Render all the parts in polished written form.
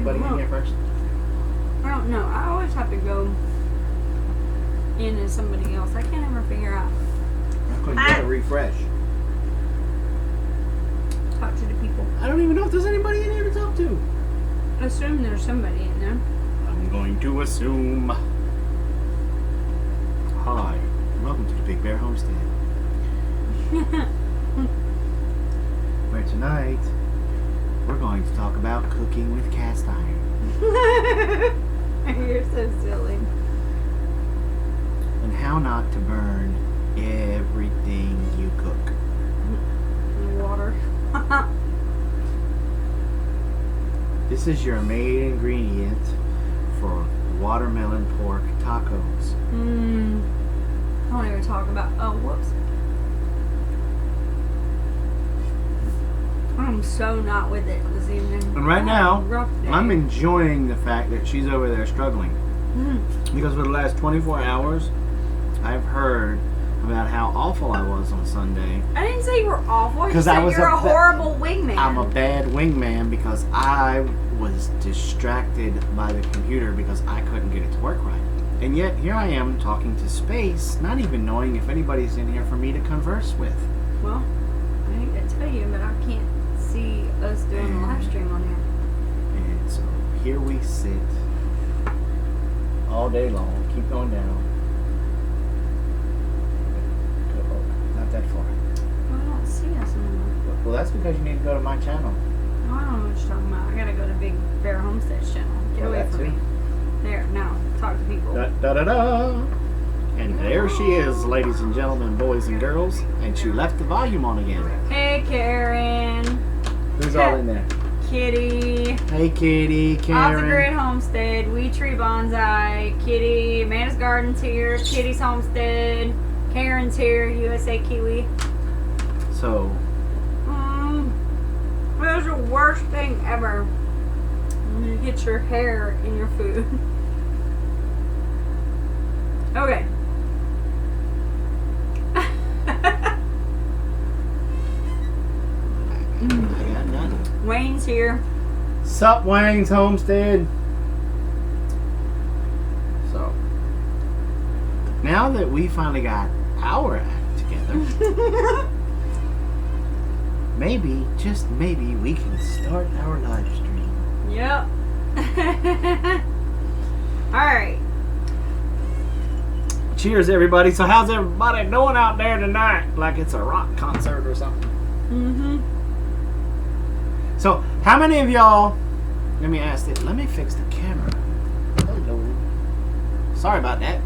anybody in here first? I don't know. I always have to go in as somebody else. I can't ever figure out. You gotta refresh. Talk to the people. I don't even know if there's anybody in here to talk to. Assume there's somebody in there. I'm going to assume. Hi, welcome to the Big Bear Homestead. Where tonight we're going to talk about cooking with cast iron. You're so silly. And how not to burn everything you cook. Water. This is your main ingredient for watermelon pork tacos. I don't even talk about. Oh, whoops. I'm so not with it this evening. And right now, Rough day. I'm enjoying the fact that she's over there struggling. Because for the last 24 hours, I've heard about how awful I was on Sunday. I didn't say you were awful. You 'Cause said I was you're a a horrible wingman. I'm a bad wingman because I was distracted by the computer because I couldn't get it to work right. And yet, here I am talking to space, not even knowing if anybody's in here for me to converse with. Well, I hate to tell you, but I can't see us doing a live stream on here. And so, here we sit all day long. Keep going down. Not that far. Well, I don't see us anymore. Well, that's because you need to go to my channel. Oh, I don't know what you're talking about. I gotta go to Big Bear Homestead's channel. Get Well, away that from too. me. There, now, talk to people. Da, da, da, da. And there she is, ladies and gentlemen, boys and girls. And she left the volume on again. Hey, Karen. Who's all in there? Kitty. Hey, Kitty, Off the Grid Karen. Homestead, We Tree Bonsai, Kitty, Amanda's Garden's here, Kitty's Homestead, Karen's here, USA Kiwi. So, It was the worst thing ever when you get your hair in your food. Okay. I got none. Wayne's here. Sup, Wayne's Homestead. So, now that we finally got our act together, maybe, just maybe, we can start our live stream. Yep. Alright. Cheers, everybody. So, how's everybody doing out there tonight? Like it's a rock concert or something. So, how many of y'all, let me ask this, let me fix the camera. Hello. Sorry about that.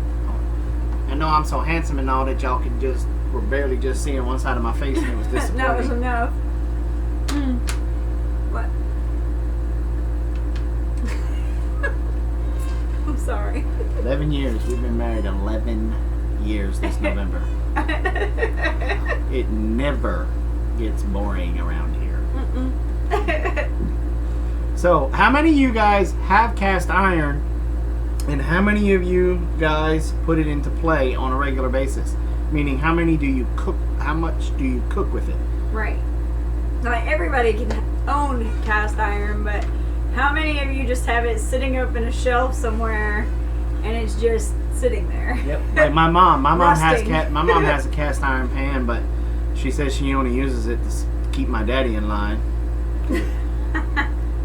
I know I'm so handsome and all that y'all could just, were barely just seeing one side of my face and it was disappointing. That was enough. What? I'm sorry. 11 years. We've been married 11 years this November. It never gets boring around here. So, how many of you guys have cast iron, and how many of you guys put it into play on a regular basis? Meaning, how many do you cook? How much do you cook with it? Right. Like everybody can own cast iron, but how many of you just have it sitting up in a shelf somewhere, and it's just sitting there? Yep. Like my mom. My mom Rusting. has a cast iron pan, but she says she only uses it to keep my daddy in line.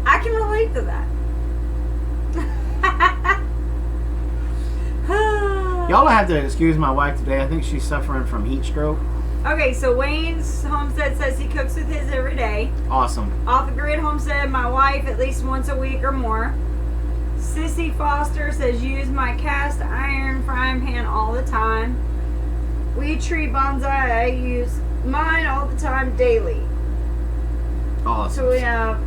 I can relate to that. Y'all have to excuse my wife today. I think she's suffering from heat stroke. Okay, so Wayne's Homestead says he cooks with his every day. Awesome. Off the Grid Homestead, my wife at least once a week or more. Sissy Foster says use my cast iron frying pan all the time. We Tree Bonsai, I use mine all the time daily. Awesome. So we have,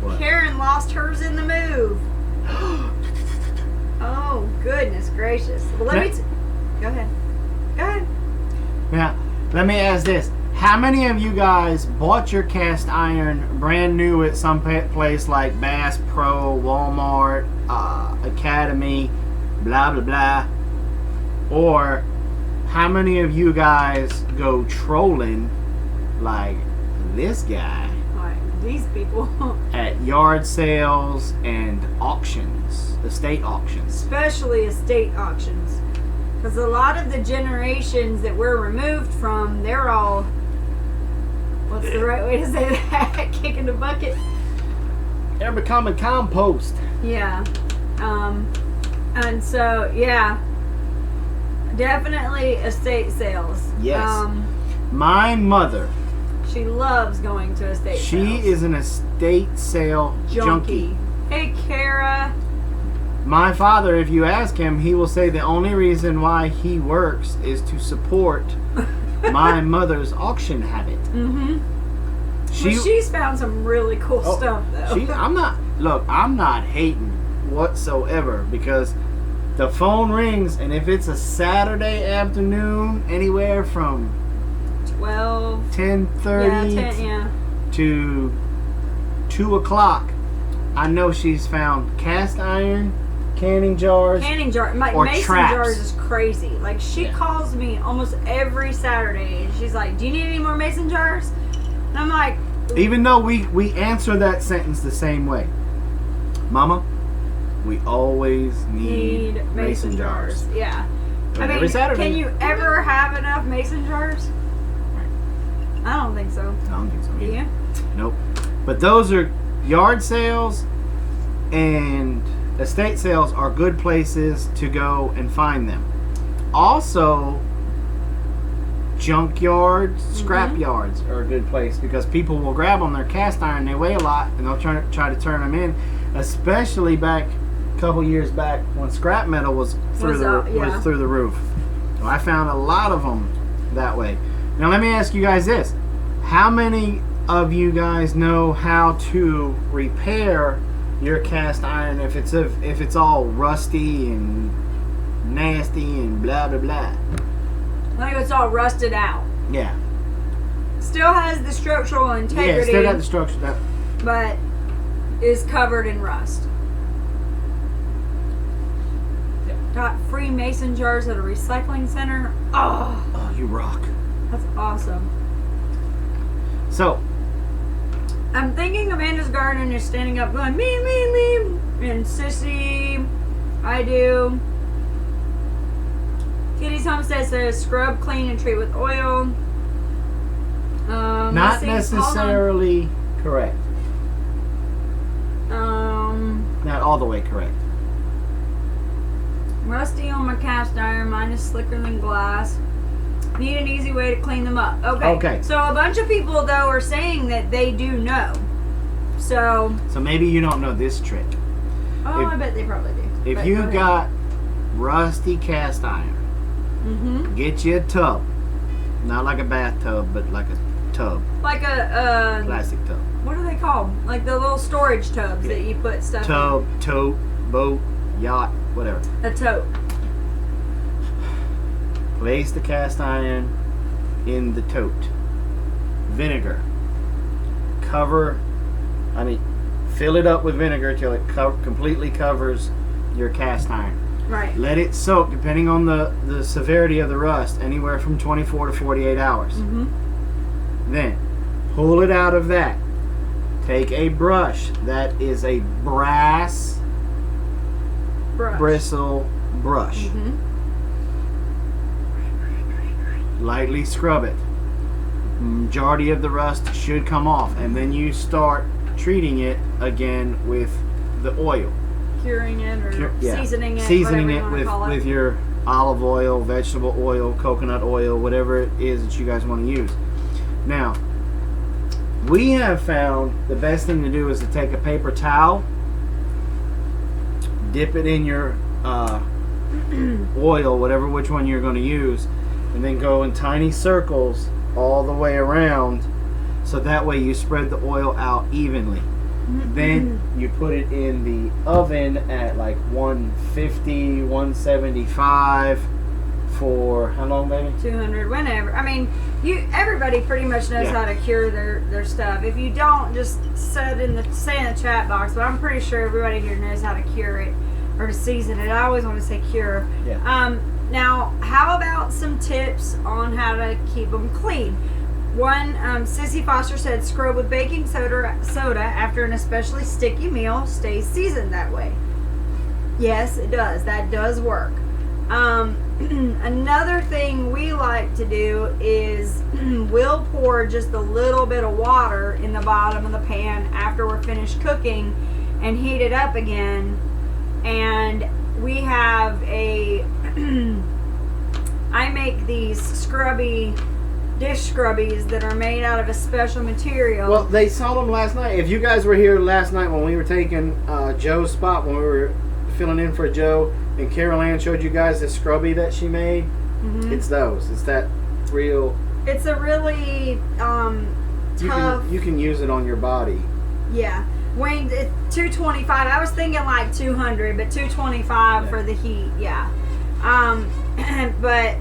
What? Karen lost hers in the move. Oh, goodness gracious. Well, let me go ahead. Go ahead. Now, let me ask this. How many of you guys bought your cast iron brand new at some place like Bass Pro, Walmart, Academy, blah, blah, blah? Or how many of you guys go trolling like this guy? Like These people. at yard sales and auctions, estate auctions. Especially estate auctions. Because a lot of the generations that we're removed from, they're all, what's the right way to say that? Kicking the bucket. They're becoming compost. Yeah. And so, yeah. Definitely estate sales. Yes. My mother, she loves going to estate sales. she is an estate sale junkie. Hey, Kara. My father, if you ask him, he will say the only reason why he works is to support my mother's auction habit. Mm-hmm. She's found some really cool stuff, though. I'm not hating whatsoever, because the phone rings, and if it's a Saturday afternoon, anywhere from 10:30 to 2 o'clock, I know she's found cast iron, canning jars, or mason traps. jars is crazy. Like, she calls me almost every Saturday, and she's like, "Do you need any more mason jars?" And I'm like, even though we answer that sentence the same way, Mama, we always need mason jars. Yeah. But every Saturday. Can you ever have enough mason jars? I don't think so. I don't think so. Do you? Nope. But those are yard sales and estate sales are good places to go and find them. Also, junkyards, scrap yards are a good place, because people will grab them. They're cast iron, they weigh a lot, and they'll try to turn them in. Especially back a couple years back when scrap metal was through the roof. So I found a lot of them that way. Now let me ask you guys this: how many of you guys know how to repair your cast iron if it's all rusty and nasty and blah blah blah? Like, it's all rusted out. Yeah. Still has the structural integrity. Yeah, still got the structure, but is covered in rust. Yeah. Got free mason jars at a recycling center. Oh, you rock. That's awesome. So, I'm thinking Amanda's garden is standing up going, me, me, me. And Sissy, I do. Kitty's Homestead says scrub, clean, and treat with oil. Not necessarily correct. Not all the way correct. Rusty on my cast iron. Mine is slicker than glass. Need an easy way to clean them up. Okay. So a bunch of people, though, are saying that they do know. So maybe you don't know this trick. I bet they probably do. If you got rusty cast iron, get you a tub. Not like a bathtub, but like a tub. Like a plastic tub. What are they called? Like the little storage tubs that you put stuff in. in. Tote, boat, yacht, whatever. A tote. Place the cast iron in the tote. Vinegar. Fill it up with vinegar till it completely covers your cast iron. Right. Let it soak, depending on the severity of the rust, anywhere from 24 to 48 hours. Then, pull it out of that. Take a brush that is a brass bristle brush. Lightly scrub it. Majority of the rust should come off, and then you start treating it again with the oil. Curing it or seasoning it. Seasoning it with your olive oil, vegetable oil, coconut oil, whatever it is that you guys want to use. Now, we have found the best thing to do is to take a paper towel, dip it in your oil, which one you're going to use, and then go in tiny circles all the way around, so that way you spread the oil out evenly. Then you put it in the oven at like 150, 175 for how long, baby? 200, whenever. I mean, everybody pretty much knows how to cure their stuff. If you don't, just say in the chat box. But I'm pretty sure everybody here knows how to cure it or to season it. I always want to say cure. Yeah. Now, how about some tips on how to keep them clean? Sissy Foster said, scrub with baking soda after an especially sticky meal stays seasoned that way. Yes, it does. That does work. Another thing we like to do is we'll pour just a little bit of water in the bottom of the pan after we're finished cooking and heat it up again. And we have I make these dish scrubbies that are made out of a special material. Well, they sold them last night. If you guys were here last night when we were taking Joe's spot, when we were filling in for Joe, and Carol Ann showed you guys the scrubby that she made, it's those. It's that real... It's a really tough... You can use it on your body. Yeah. Wayne, it's 225. I was thinking like 200, but 225 for the heat, yeah. But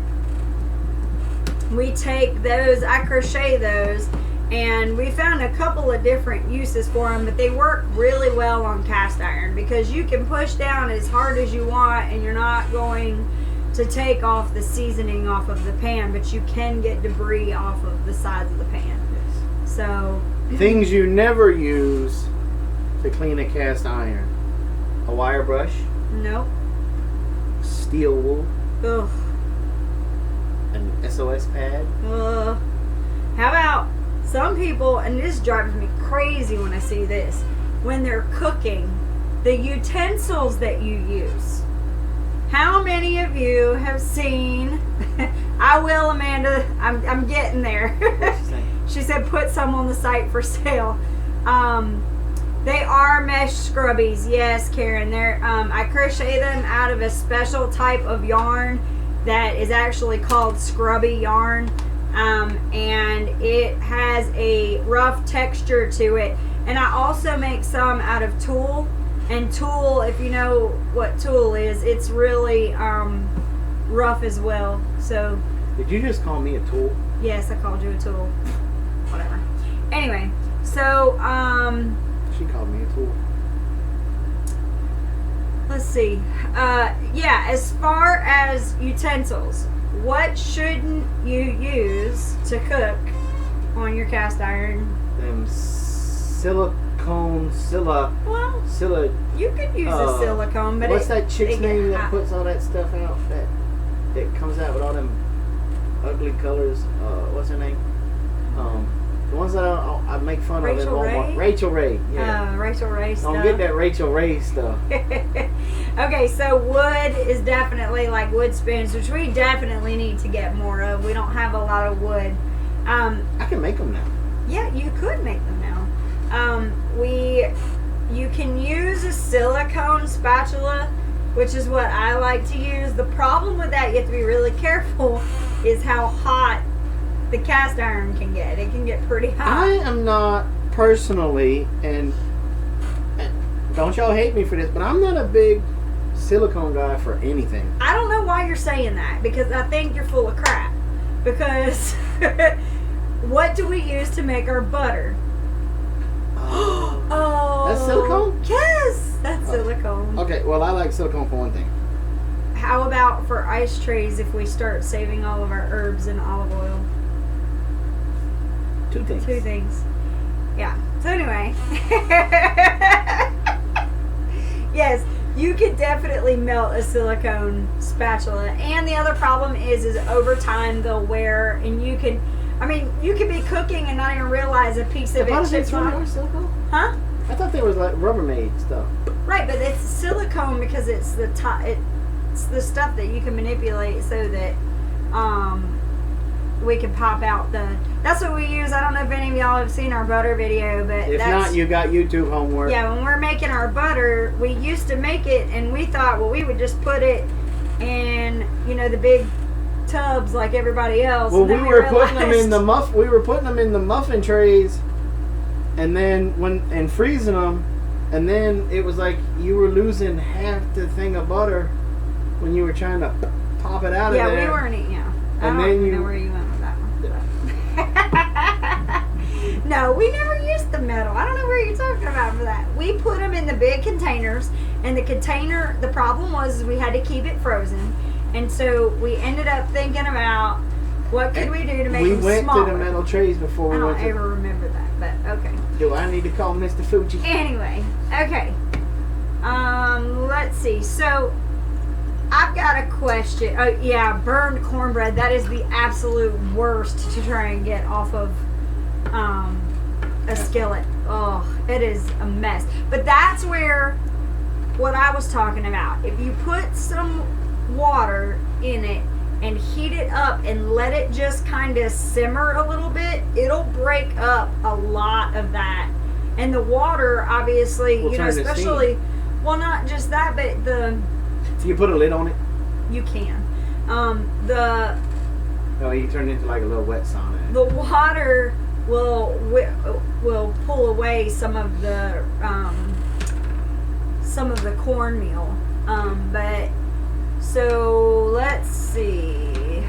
we take those, I crochet those, and we found a couple of different uses for them, but they work really well on cast iron because you can push down as hard as you want and you're not going to take off the seasoning off of the pan, but you can get debris off of the sides of the pan. Yes. So things you never use to clean a cast iron: a wire brush. Nope. Steel wool. Ugh. An SOS pad. How about some people, and this drives me crazy when I see this, when they're cooking, the utensils that you use. How many of you have seen, I will, Amanda, I'm getting there. She said put some on the site for sale. They are mesh scrubbies. Yes, Karen. They're I crochet them out of a special type of yarn that is actually called scrubby yarn. And it has a rough texture to it. And I also make some out of tulle. And tulle, if you know what tulle is, it's really rough as well. So. Did you just call me a tool? Yes, I called you a tool. Whatever. Anyway, so she called me a tool. Let's see. Yeah, as far as utensils, what shouldn't you use to cook on your cast iron? Them silicone, Well, you could use a silicone, but what's that chick's name that puts all that stuff out? That comes out with all them ugly colors. What's her name? The ones that I make fun of in Walmart. Rachel Ray. Yeah. Rachel Ray stuff. Don't get that Rachel Ray stuff. Okay, so wood is definitely like wood spins, which we definitely need to get more of. We don't have a lot of wood. I can make them now. Yeah, you could make them now. You can use a silicone spatula, which is what I like to use. The problem with that, you have to be really careful, is how hot the cast iron can get. It can get pretty hot. I am not personally, and don't y'all hate me for this, but I'm not a big silicone guy for anything. I don't know why you're saying that, because I think you're full of crap. Because what do we use to make our butter? Oh, that's silicone? Yes, that's silicone. Okay, well, I like silicone for one thing. How about for ice trays if we start saving all of our herbs in olive oil? Two things. Yeah. So anyway. Yes, you could definitely melt a silicone spatula. And the other problem is over time they'll wear, and you could be cooking and not even realize a piece of it chips off. Silicone? Huh? I thought there was like Rubbermaid stuff. Right, but it's silicone because it's the stuff that you can manipulate so that we can pop out that's what we use. I don't know if any of y'all have seen our butter video, but if not, you got YouTube homework. Yeah, when we're making our butter, we used to make it and we thought, well, we would just put it in, the big tubs like everybody else. Well, we were putting them in the muffin trays, and then and freezing them, and then it was like you were losing half the thing of butter when you were trying to pop it out of there. Yeah, we weren't eating. Yeah, I don't even know where you went with that one. No, we never used the metal. I don't know where you're talking about for that. We put them in the big containers, and the problem was we had to keep it frozen. And so we ended up thinking about What could we do to make We them went smaller? to the metal trays before I we don't went to. ever remember that, but okay. Do I need to call Mr. Fuji? Anyway, okay. Let's see. So, I've got a question. Oh, yeah, burned cornbread. That is the absolute worst to try and get off of a skillet. Oh, it is a mess. But that's where what I was talking about. If you put some water in it and heat it up and let it just kind of simmer a little bit, it'll break up a lot of that. And the water, obviously, Will you know, turn to especially, well, not just that, but You put a lid on it? you can. Oh, you can turn it into like a little wet sauna. The water will pull away some of the cornmeal. But so let's see.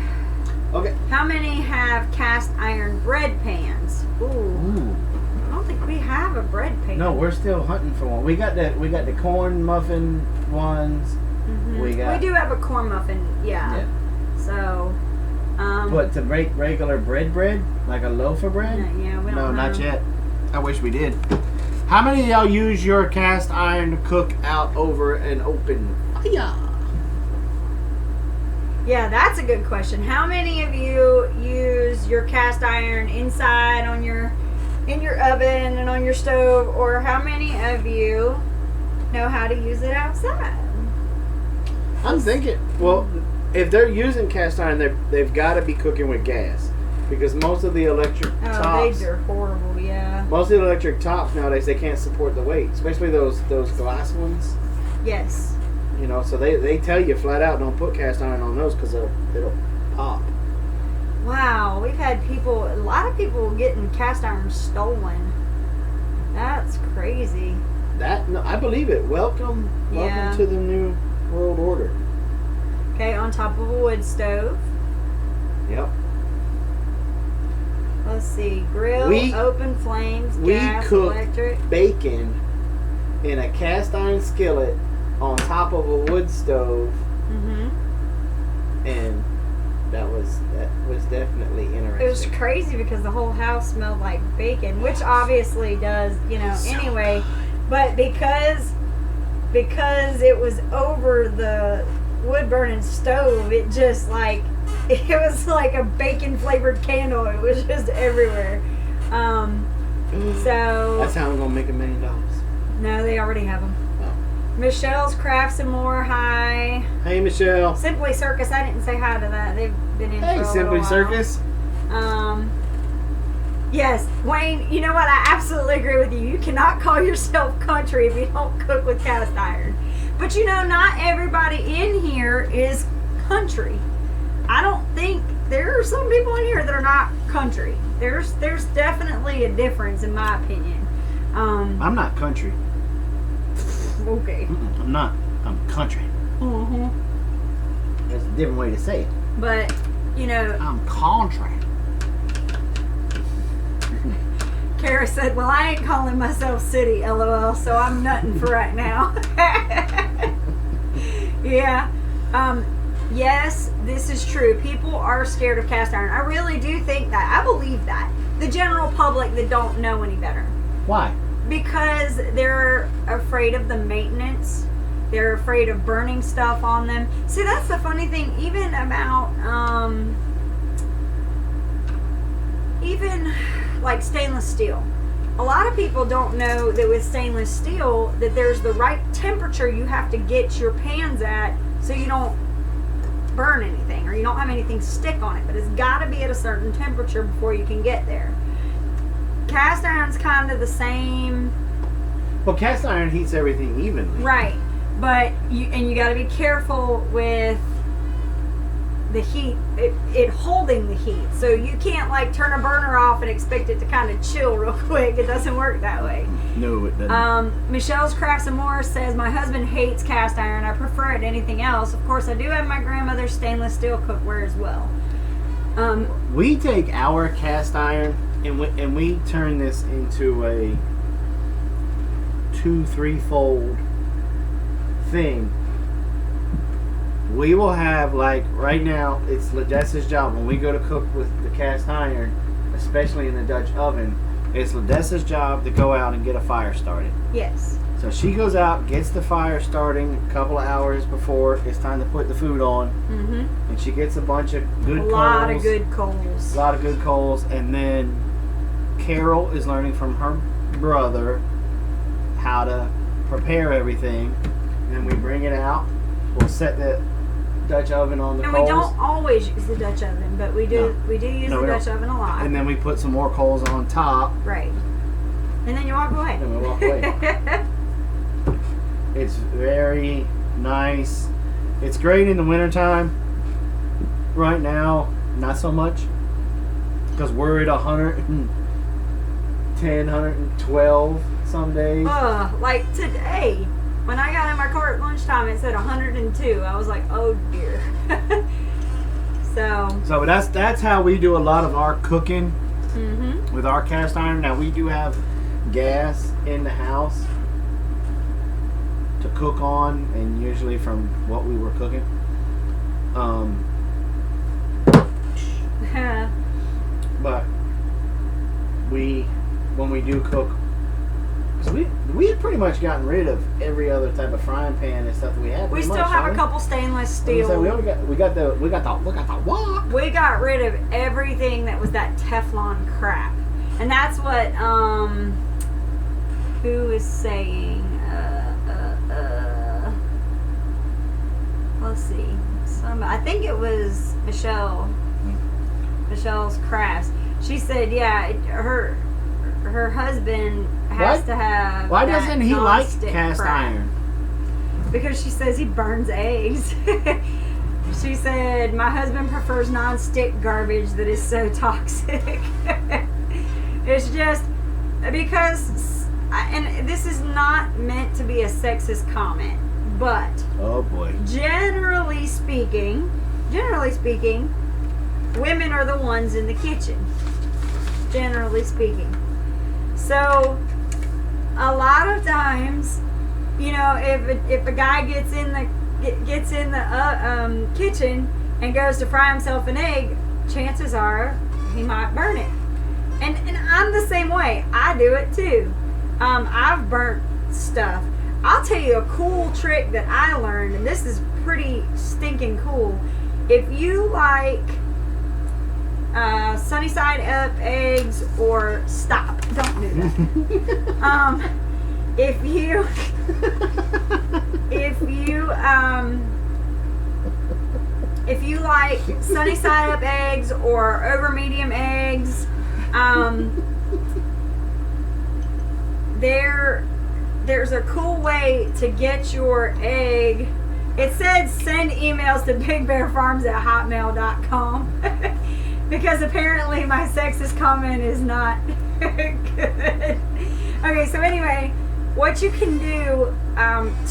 Okay. How many have cast iron bread pans? Ooh. I don't think we have a bread pan. No, we're still hunting for one. We got the corn muffin ones. Mhm. We do have a corn muffin. Yeah. So. What, to break regular bread? Like a loaf of bread? Yeah, we don't No, have. not yet. I wish we did. How many of y'all use your cast iron to cook out over an open fire? Yeah, that's a good question. How many of you use your cast iron inside in your oven and on your stove, or how many of you know how to use it outside? I'm thinking, well, if they're using cast iron, they've got to be cooking with gas, because most of the electric tops, They're horrible. Yeah. most of the electric tops nowadays, they can't support the weight, especially those glass ones. Yes. You know, so they tell you flat out, don't put cast iron on those because it'll pop. Wow, we've had a lot of people getting cast iron stolen. That's crazy. No, I believe it. Welcome Yeah. to the new world order. Okay, on top of a wood stove. Yep. Let's see, grill, open flames, gas, cook electric. bacon in a cast iron skillet on top of a wood stove, and that was definitely interesting. It was crazy because the whole house smelled like bacon, which obviously does, anyway. But because it was over the wood burning stove, it just it was like a bacon flavored candle. It was just everywhere. So that's how I'm gonna make $1 million. No, they already have them. Oh. Michelle's Crafts and More. Hi. Hey, Michelle. Simply Circus. I didn't say hi to that. They've been in for a little Simply while. Circus. Yes, Wayne, you know what? I absolutely agree with you. You cannot call yourself country if you don't cook with cast iron. But not everybody in here is country. I don't think there are some people in here that are not country. There's definitely a difference in my opinion. I'm not country. Okay. I'm not. I'm country. That's a different way to say it. But, I'm country. Kara said, well, I ain't calling myself city, LOL, so I'm nutting for right now. Yeah. Yes, this is true. People are scared of cast iron. I really do think that. I believe that. The general public that don't know any better. Why? Because they're afraid of the maintenance. They're afraid of burning stuff on them. See, that's the funny thing. Even about, like stainless steel. A lot of people don't know that with stainless steel that there's the right temperature you have to get your pans at so you don't burn anything or you don't have anything stick on it. But it's got to be at a certain temperature before you can get there. Cast iron's kind of the same. Well, cast iron heats everything evenly. Right. But you got to be careful with the heat, it holding the heat. So you can't turn a burner off and expect it to kind of chill real quick. It doesn't work that way. No, it doesn't. Michelle's Crafts and More says, my husband hates cast iron. I prefer it to anything else. Of course, I do have my grandmother's stainless steel cookware as well. We take our cast iron and we turn this into a 2-3 fold thing we will have, like, right now, it's Ladessa's job when we go to cook with the cast iron, especially in the Dutch oven. It's Ladessa's job to go out and get a fire started. Yes. So she goes out, gets the fire starting a couple of hours before it's time to put the food on. Mm-hmm. And she gets a bunch of good coals. A lot of good coals. A lot of good coals. And then Carol is learning from her brother how to prepare everything. And then we bring it out. We'll set the Dutch oven on the coals. And we don't always use the Dutch oven, but we do use the Dutch oven a lot. And then we put some more coals on top. Right. And then you walk away. And we walk away. It's very nice. It's great in the wintertime. Right now, not so much. Because we're at 110, 112 some days. Like today. When I got in my car at lunchtime, it said 102. I was like, oh dear. So that's how we do a lot of our cooking with our cast iron. Now we do have gas in the house to cook on, and usually from what we were cooking. But when we do cook, so we had pretty much gotten rid of every other type of frying pan and stuff that we had. We still have a couple stainless steel. We got the wok. We got rid of everything that was that Teflon crap, and that's what who is saying? Let's see. I think it was Michelle. Michelle's Crafts. She said, yeah, her husband has to have. Why doesn't he like cast crap. iron? Because she says he burns eggs. She said, my husband prefers non-stick garbage that is so toxic. It's just because, and this is not meant to be a sexist comment, but oh boy, generally speaking, women are the ones in the kitchen. Generally speaking. So, a lot of times, you know, if a guy gets in the kitchen and goes to fry himself an egg, chances are he might burn it. And I'm the same way. I do it too. I've burnt stuff. I'll tell you a cool trick that I learned, and this is pretty stinking cool. If you like sunny side up eggs, or stop, don't do that. If you like sunny side up eggs or over medium eggs, there's a cool way to get your egg. It said send emails to bigbearfarms@hotmail.com because apparently my sexist comment is not good. Okay, so anyway, what you can do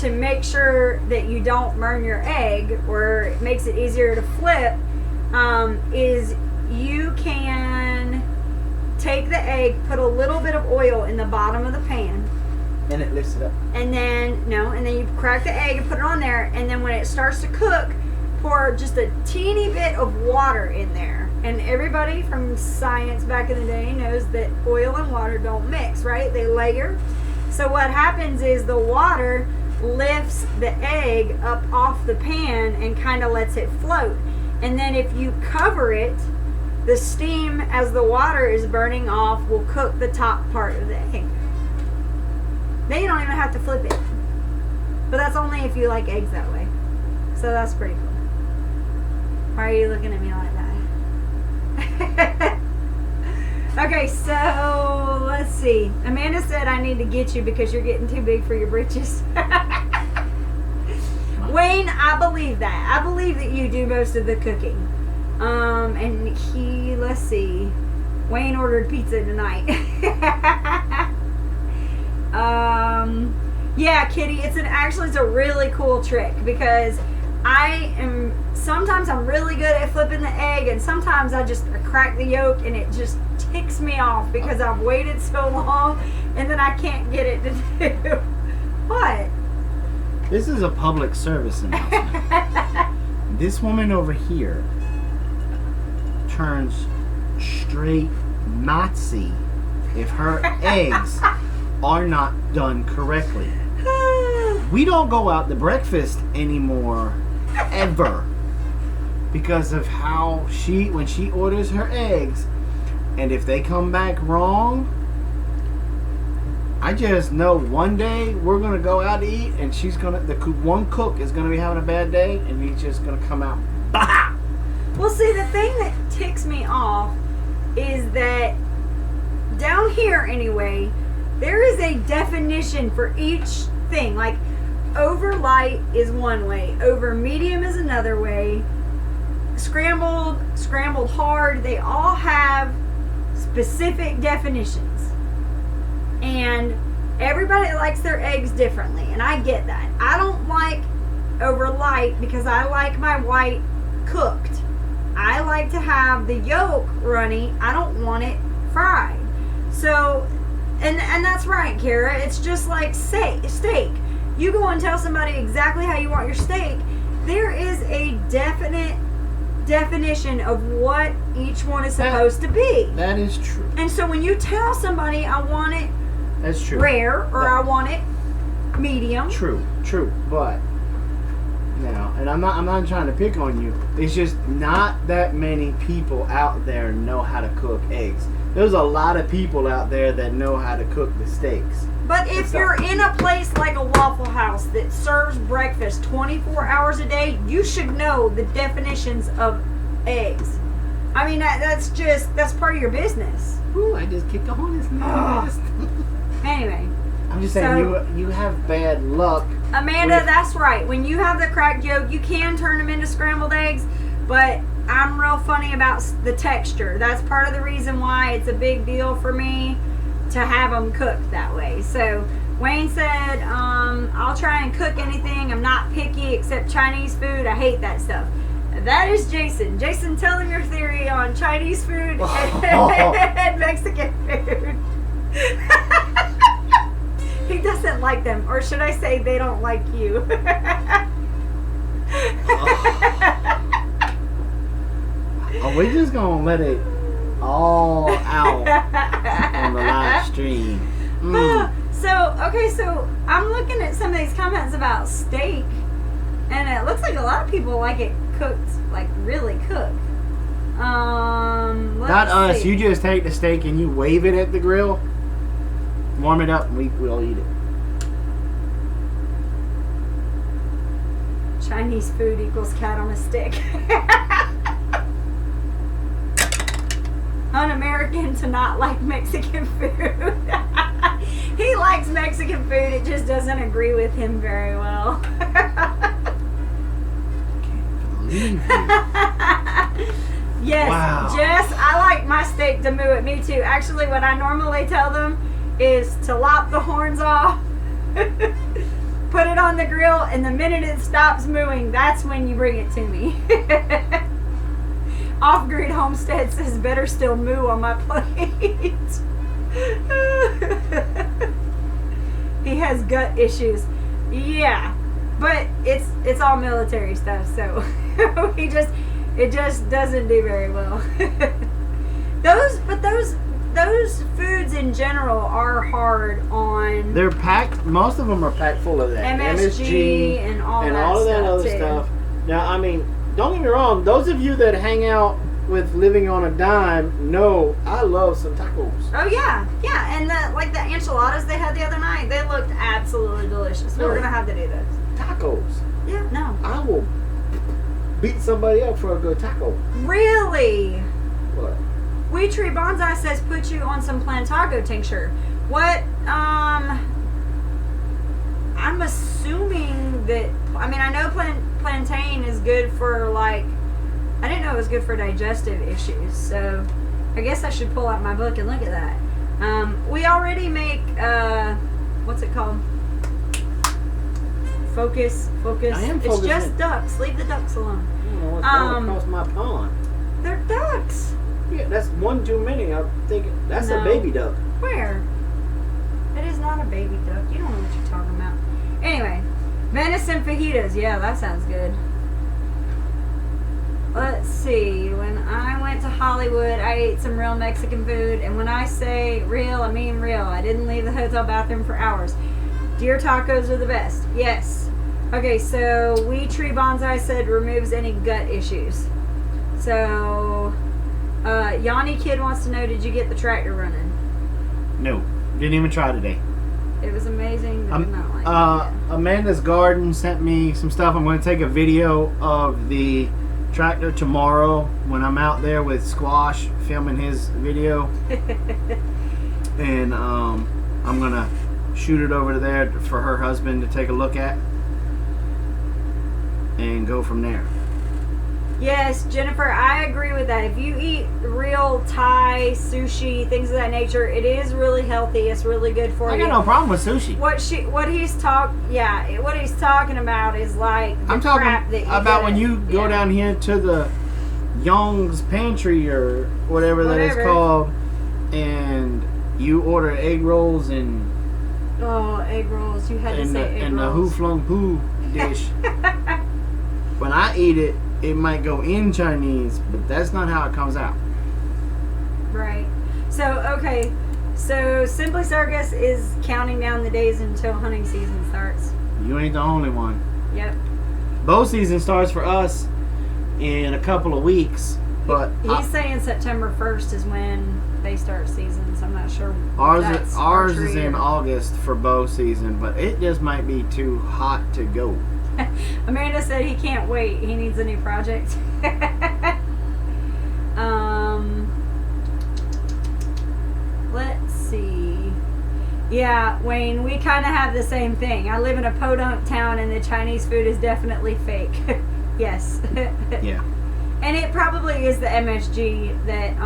to make sure that you don't burn your egg, or it makes it easier to flip, is you can take the egg, put a little bit of oil in the bottom of the pan, and it lifts it up. and then you crack the egg and put it on there, and then when it starts to cook, pour just a teeny bit of water in there. And everybody from science back in the day knows that oil and water don't mix, right? They layer. So what happens is the water lifts the egg up off the pan and kind of lets it float. And then if you cover it, the steam as the water is burning off will cook the top part of the egg. Then you don't even have to flip it. But that's only if you like eggs that way. So that's pretty cool. Why are you looking at me like that? Okay, so let's see. Amanda said I need to get you because you're getting too big for your britches. Wayne, I believe that. I believe that you do most of the cooking. And let's see. Wayne ordered pizza tonight. Yeah, Kitty, it's a really cool trick because sometimes I'm really good at flipping the egg, and sometimes I crack the yolk and it just ticks me off because I've waited so long and then I can't get it to do. What? This is a public service announcement. This woman over here turns straight Nazi if her eggs are not done correctly. We don't go out to breakfast anymore, ever, because of how when she orders her eggs, and if they come back wrong, I just know one day we're gonna go out to eat, and one cook is gonna be having a bad day, and he's just gonna come out. Bah! Well, see, the thing that ticks me off is that down here, anyway, there is a definition for each thing. Like, over light is one way, over medium is another way, scrambled hard, they all have specific definitions. And everybody likes their eggs differently, and I get that. I don't like over light because I like my white cooked. I like to have the yolk runny. I don't want it fried. So, and that's right, Kara. It's just like steak. You go and tell somebody exactly how you want your steak. There is a definite definition of what each one is supposed to be. That is true. And so when you tell somebody I want it That's true. rare or I want it medium. True. But now, and I'm not trying to pick on you. It's just not that many people out there know how to cook eggs. There's a lot of people out there that know how to cook the steaks. But if you're in a place like a Waffle House that serves breakfast 24 hours a day, you should know the definitions of eggs. I mean, that's part of your business. Ooh, I just kicked a hornet's nest. Anyway. I'm just saying, you have bad luck. Amanda, that's right. When you have the cracked yolk, you can turn them into scrambled eggs, but I'm real funny about the texture. That's part of the reason why it's a big deal for me to have them cooked that way. So Wayne said, I'll try and cook anything. I'm not picky except Chinese food. I hate that stuff. That is Jason. Jason, tell him your theory on Chinese food and Mexican food. He doesn't like them, or should I say they don't like you. Are we just gonna let it all out on the live stream? So I'm looking at some of these comments about steak, and it looks like a lot of people like it cooked, like really cooked. Not us. You just take the steak and you wave it at the grill, warm it up, and we'll eat it. Chinese food equals cat on a stick. Un-American to not like Mexican food. He likes Mexican food, it just doesn't agree with him very well. Can't believe it. Yes, wow. Jess, I like my steak to moo at me too. Actually, what I normally tell them is to lop the horns off, put it on the grill, and the minute it stops mooing, that's when you bring it to me. Off-Grid Homestead says, better still moo on my plate. He has gut issues. Yeah, but it's all military stuff, so it just doesn't do very well. Those foods in general are hard on. They're packed. Most of them are packed full of that MSG and all of that other too. stuff. Now, I mean, don't get me wrong. Those of you that hang out with Living on a Dime know I love some tacos. Oh yeah, and the enchiladas they had the other night, they looked absolutely delicious. We're gonna have to do those tacos. Yeah, no. I will beat somebody up for a good taco. Really? What? We Tree Bonsai says put you on some Plantago tincture. What? I'm assuming that. I mean, I know plantain is good for like. I didn't know it was good for digestive issues, so I guess I should pull out my book and look at that. We already make, what's it called? Focus. I am it's focusing. just ducks. Leave the ducks alone. I don't know what's going across my pond. They're ducks. Yeah, that's one too many. I'm thinking that's a baby duck. Where? It is not a baby duck. You don't know what you're talking about. Anyway, venison fajitas. Yeah, that sounds good. Let's see. When I went to Hollywood, I ate some real Mexican food. And when I say real, I mean real. I didn't leave the hotel bathroom for hours. Deer tacos are the best. Yes. Okay, so We Tree Bonsai said removes any gut issues. So, Yanni Kid wants to know, did you get the tractor running? No, didn't even try today. It was amazing. I did not like it. Amanda's Garden sent me some stuff. I'm going to take a video of the tractor tomorrow when I'm out there with Squash filming his video. And I'm going to shoot it over to there for her husband to take a look at and go from there. Yes, Jennifer, I agree with that. If you eat real Thai, sushi, things of that nature, it is really healthy. It's really good for you. I got no problem with sushi. What he's talking about is like I'm talking about when you go down here to the Young's Pantry or whatever that is called, and you order egg rolls and egg rolls. You had to say egg rolls. And the Who Flung Poo dish. When I eat it, it might go in Chinese, but that's not how it comes out. Right. So, okay. So, Simply Circus is counting down the days until hunting season starts. You ain't the only one. Yep. Bow season starts for us in a couple of weeks, but he's saying September 1st is when they start season, so I'm not sure. Ours is in August for bow season, but it just might be too hot to go. Amanda said he can't wait. He needs a new project. Let's see. Yeah, Wayne, we kind of have the same thing. I live in a podunk town and the Chinese food is definitely fake. Yes. Yeah. And it probably is the MSG that,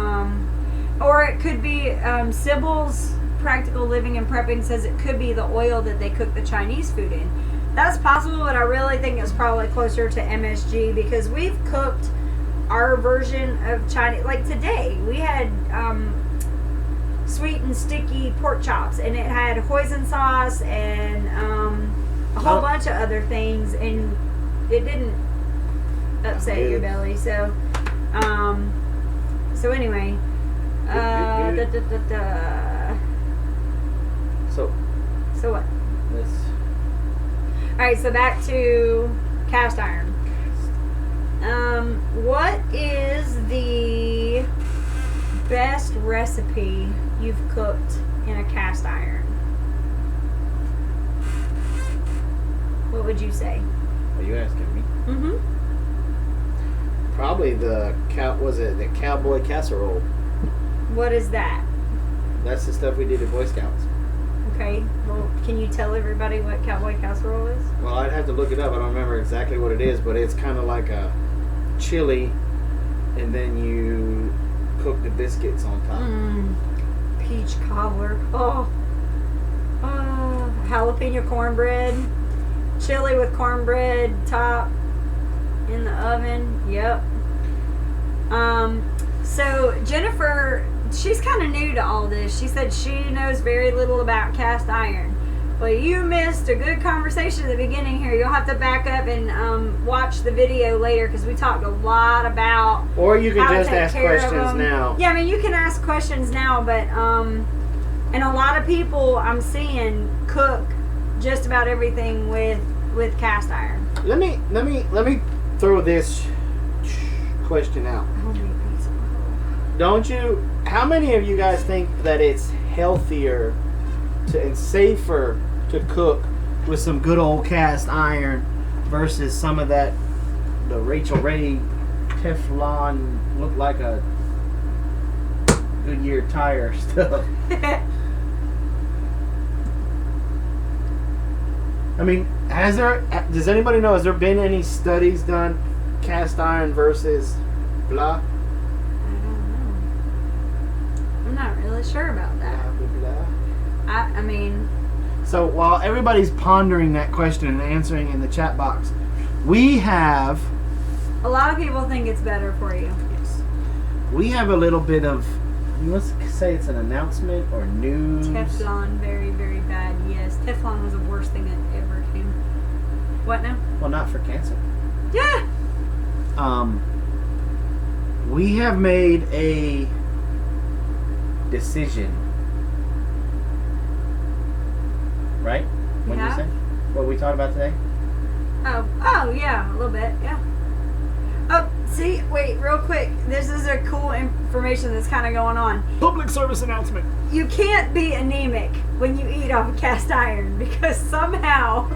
or it could be, Sybil's Practical Living and Prepping says it could be the oil that they cook the Chinese food in. That's possible, but I really think it's probably closer to MSG because we've cooked our version of Chinese. Like today, we had sweet and sticky pork chops, and it had hoisin sauce and a whole bunch of other things, and it didn't upset your belly. So, anyway, So what? Alright, so back to cast iron. What is the best recipe you've cooked in a cast iron? What would you say? Are you asking me? Mm-hmm. Probably the cowboy casserole. What is that? That's the stuff we did at Boy Scouts. Okay, well, can you tell everybody what cowboy casserole is? Well, I'd have to look it up. I don't remember exactly what it is, but it's kind of like a chili, and then you cook the biscuits on top. Peach cobbler. Jalapeno cornbread. Chili with cornbread top in the oven. Yep. So Jennifer, she's kind of new to all this. She said she knows very little about cast iron. Well, you missed a good conversation at the beginning here. You'll have to back up and watch the video later because we talked a lot about. Or you can just ask questions now. Yeah, I mean you can ask questions now, but and a lot of people I'm seeing cook just about everything with cast iron. Let me throw this question out. Don't you? How many of you guys think that it's healthier and safer to cook with some good old cast iron versus some of that the Rachel Ray Teflon look like a Goodyear tire stuff? I mean, does anybody know, has there been any studies done cast iron versus blah? I'm not really sure about that. I mean... So while everybody's pondering that question and answering in the chat box, we have... A lot of people think it's better for you. Yes. We have a little bit of, let's say it's an announcement or news. Teflon, very, very bad. Yes, Teflon was the worst thing that ever came. What now? Well, not for cancer. Yeah! we have made a decision. Right? What did you say? What we talked about today? Oh yeah, a little bit, yeah. Oh, see, wait, real quick. This is a cool information that's kind of going on. Public service announcement. You can't be anemic when you eat off of cast iron because somehow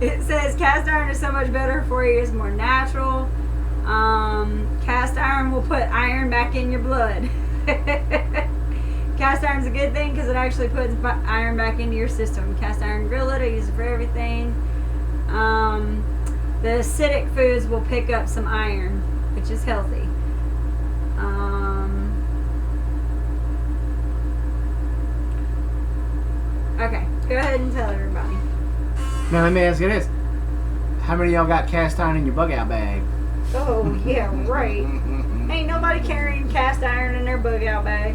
it says cast iron is so much better for you. It's more natural. Cast iron will put iron back in your blood. Cast iron's a good thing because it actually puts iron back into your system. Cast iron grill it. I use it for everything. The acidic foods will pick up some iron, which is healthy. Okay, go ahead and tell everybody. Now let me ask you this. How many of y'all got cast iron in your bug out bag? Oh, yeah, right. Ain't nobody carrying cast iron in their bug out bag.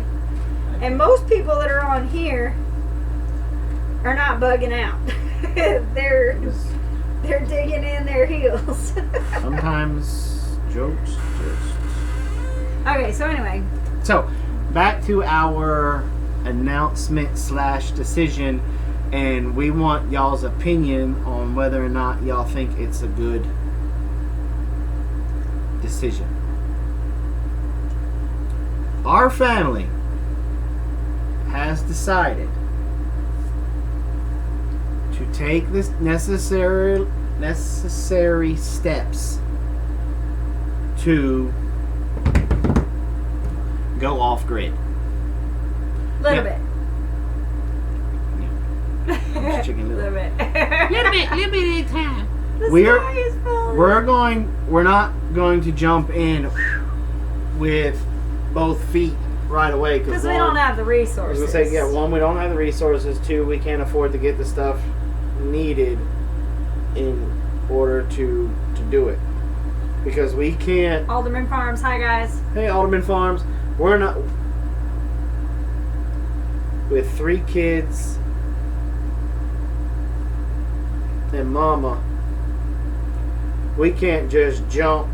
And most people that are on here are not bugging out. They're digging in their heels. Sometimes jokes just... Okay, so anyway. So, back to our announcement / decision, and we want y'all's opinion on whether or not y'all think it's a good decision. Our family has decided to take this necessary steps to go off grid. Little bit. Yeah. Chicken little. Little bit. Little bit at a time. The We're- sky is falling. We're not going to jump in with both feet right away Because we don't have the I resources. was gonna say, yeah, one, we don't have the resources. Two, we can't afford to get the stuff needed in order to do it. Because we can't. Alderman Farms, hi guys. Hey, Alderman Farms, we're not. With 3 kids and mama, we can't just jump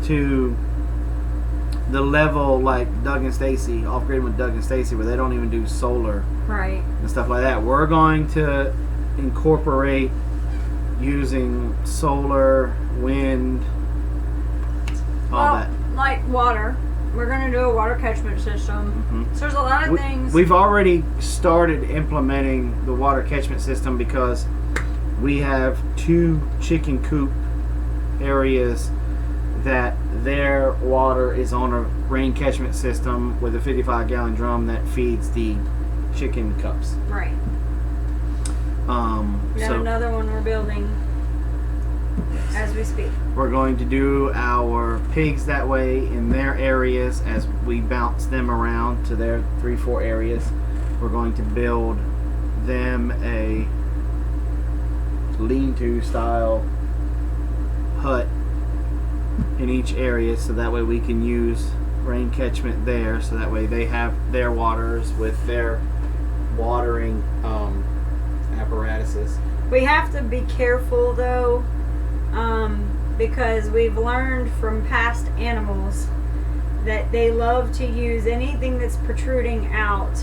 to the level like Doug and Stacy, off grid with Doug and Stacy, where they don't even do solar Right. and stuff like that. We're going to incorporate using solar, wind, all that. Like water. We're going to do a water catchment system. Mhm. So there's a lot of things. We've already started implementing the water catchment system because we have 2 chicken coop areas that their water is on a rain catchment system with a 55-gallon drum that feeds the chicken cups. Right. We got So another one we're building as we speak. we're going to do our pigs that way in their areas as we bounce them around to their 3-4 areas. We're going to build them a lean-to style hut in each area, so that way we can use rain catchment there, so that way they have their waters with their watering apparatuses. We have to be careful though, because we've learned from past animals that they love to use anything that's protruding out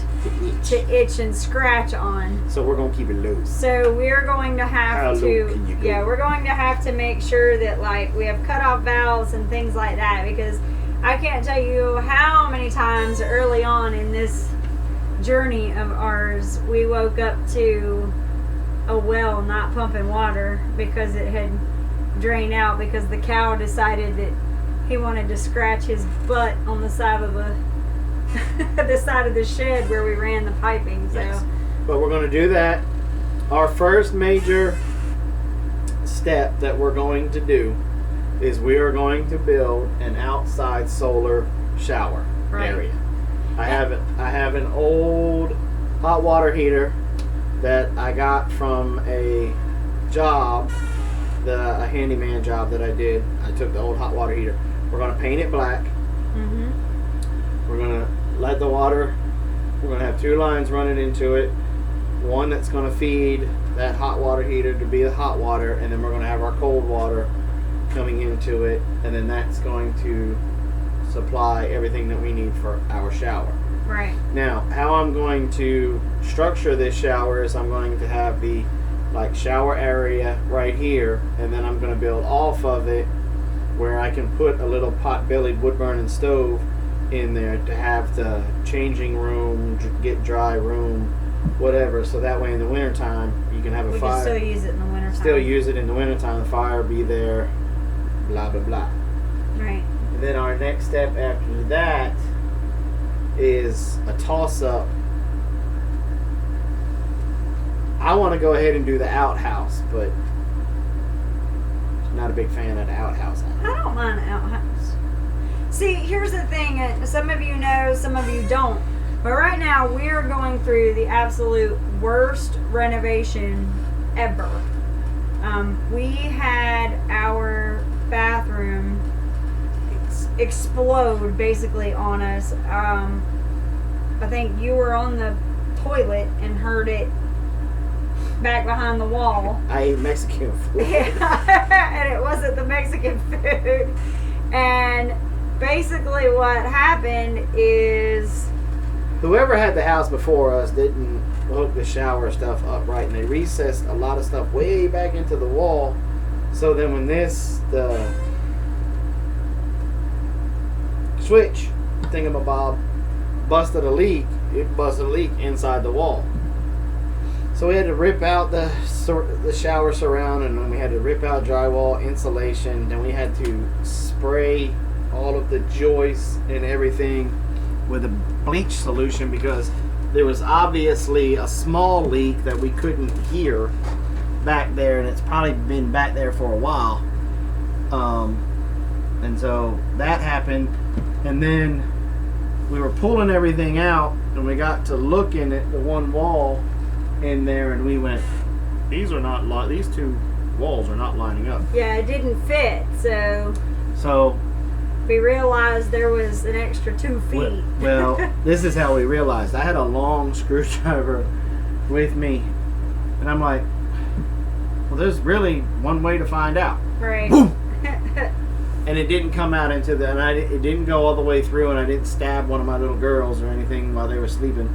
to itch and scratch on. So we're gonna keep it loose. So we're going to have How to, low can you go? yeah, we're going to have to make sure that like we have cutoff valves and things like that, because I can't tell you how many times early on in this journey of ours we woke up to a well not pumping water because it had drained out because the cow decided that he wanted to scratch his butt on the side of the side of the shed where we ran the piping. So Yes. But we're going to do that. Our first major step that we're going to do is we are going to build an outside solar shower area. I have an old hot water heater that I got from a job, a handyman job that I did. I took the old hot water heater. We're going to paint it black. We're going to let the water, we're going to have 2 lines running into it. One that's going to feed that hot water heater to be the hot water, and then we're going to have our cold water coming into it, and then that's going to supply everything that we need for our shower. Right. Now, how I'm going to structure this shower is I'm going to have the shower area right here, and then I'm going to build off of it where I can put a little pot-bellied wood-burning stove in there to have the changing room, get dry room, whatever. So that way in the wintertime you can have a fire. We can still use it in the wintertime. Still use it in the wintertime. The fire be there, blah, blah, blah. Right. And then our next step after that is a toss-up. I want to go ahead and do the outhouse, but not a big fan of the outhouse. I don't mind the outhouse. See, here's the thing. Some of you know, some of you don't. But right now, we are going through the absolute worst renovation ever. We had our bathroom explode basically on us. I think you were on the toilet and heard it back behind the wall. I ate Mexican food. And it wasn't the Mexican food. And basically what happened is whoever had the house before us didn't hook the shower stuff up right, and they recessed a lot of stuff way back into the wall. So then when the switch thingamabob busted a leak, it busted a leak inside the wall. So we had to rip out the shower surround, and then we had to rip out drywall, insulation. Then we had to spray all of the joists and everything with a bleach solution because there was obviously a small leak that we couldn't hear back there, and it's probably been back there for a while. And so that happened, and then we were pulling everything out, and we got to looking at the one wall in there, and we went, these two walls are not lining up. yeah, it didn't fit. So We realized there was an extra 2 feet. Well, this is how we realized. I had a long screwdriver with me, and I'm like, well, there's really one way to find out. Right. Boom! And it didn't come out into the, and it didn't go all the way through, and I didn't stab one of my little girls or anything while they were sleeping.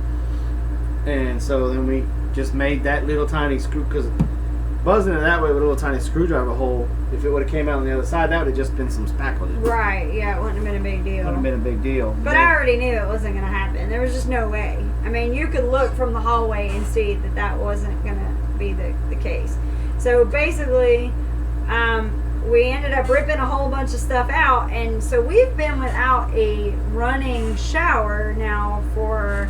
And so then we just made that little tiny screw, because buzzing it that way with a little tiny screwdriver hole, if it would have came out on the other side, that would have just been some spackle. Right, yeah, it wouldn't have been a big deal. Wouldn't have been a big deal. But I already knew it wasn't going to happen. There was just no way. I mean, you could look from the hallway and see that that wasn't going to be the case. So basically, we ended up ripping a whole bunch of stuff out, and so we've been without a running shower now for,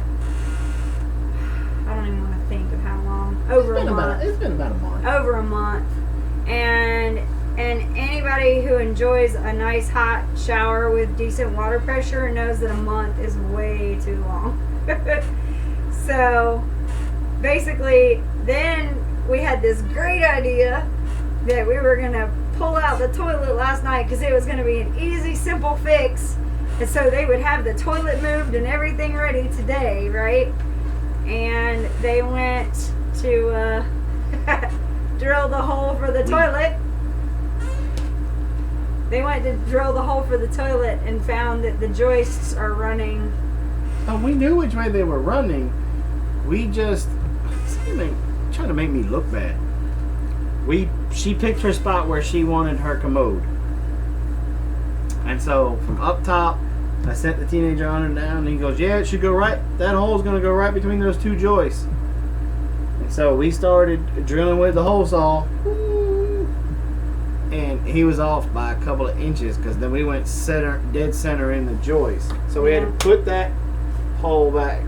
I don't even want to think of how long. Over a month. It's been about a month. Over a month. And anybody who enjoys a nice hot shower with decent water pressure knows that a month is way too long. So basically, then we had this great idea that we were going to pull out the toilet last night because it was going to be an easy, simple fix. And so they would have the toilet moved and everything ready today, right? And they went to drill the hole for the toilet. They went to drill the hole for the toilet and found that the joists are running. Oh, we knew which way they were running. We just trying to make me look bad. She picked her spot where she wanted her commode, and so from up top, I sent the teenager on and down, and he goes, "Yeah, it should go right. That hole's gonna go right between those two joists." And so we started drilling with the hole saw, and he was off by a couple of inches because then we went dead center in the joist. So we had to put that hole back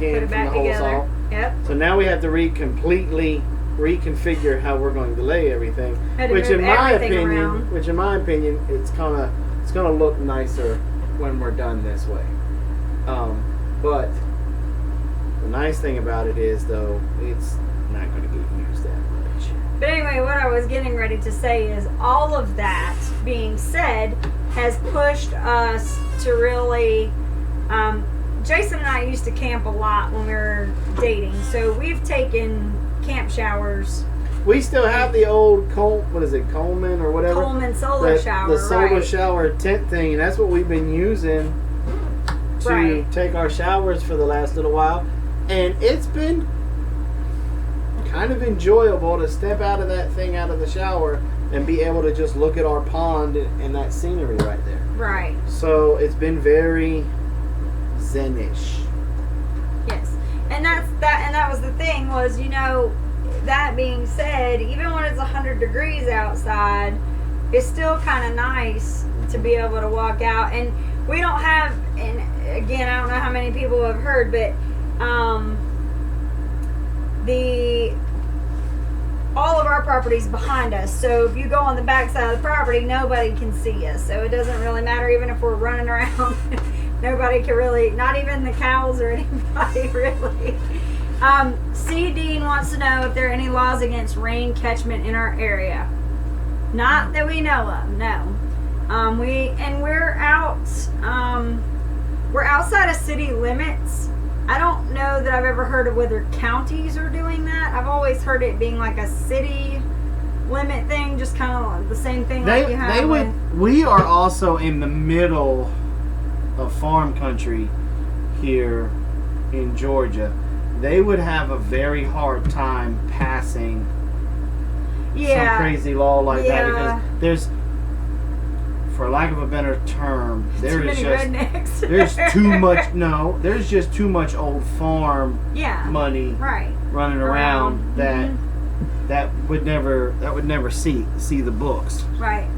in from the hole saw. Yep. So now we have to completely reconfigure how we're going to lay everything. Which in my opinion, it's gonna look nicer when we're done this way. But the nice thing about it is, though, it's not going to get used that much. But anyway, what I was getting ready to say is all of that being said has pushed us to really. Jason and I used to camp a lot when we were dating, so we've taken camp showers we still have the old Coleman or whatever. Coleman solar shower. The solar right. shower tent thing, and that's what we've been using to Right. take our showers for the last little while. And it's been kind of enjoyable to step out of that thing out of the shower and be able to just look at our pond and that scenery right there. Right. So it's been very zen-ish. Yes. And that was the thing was, that being said, even when it's 100 degrees outside, it's still kind of nice to be able to walk out. And we don't have, and again, I don't know how many people have heard, but all of our property's behind us. So if you go on the back side of the property, nobody can see us. So it doesn't really matter even if we're running around. Nobody can really, not even the cows or anybody really. C. Dean wants to know if there are any laws against rain catchment in our area. Not that we know of, no. We're outside of city limits. I don't know that I've ever heard of whether counties are doing that. I've always heard it being like a city limit thing, just kind of the same thing like you have. We are also in the middle of farm country here in Georgia. They would have a very hard time passing some crazy law like that because there's, for lack of a better term, there's just too much old farm money running around that would never see the books. Right.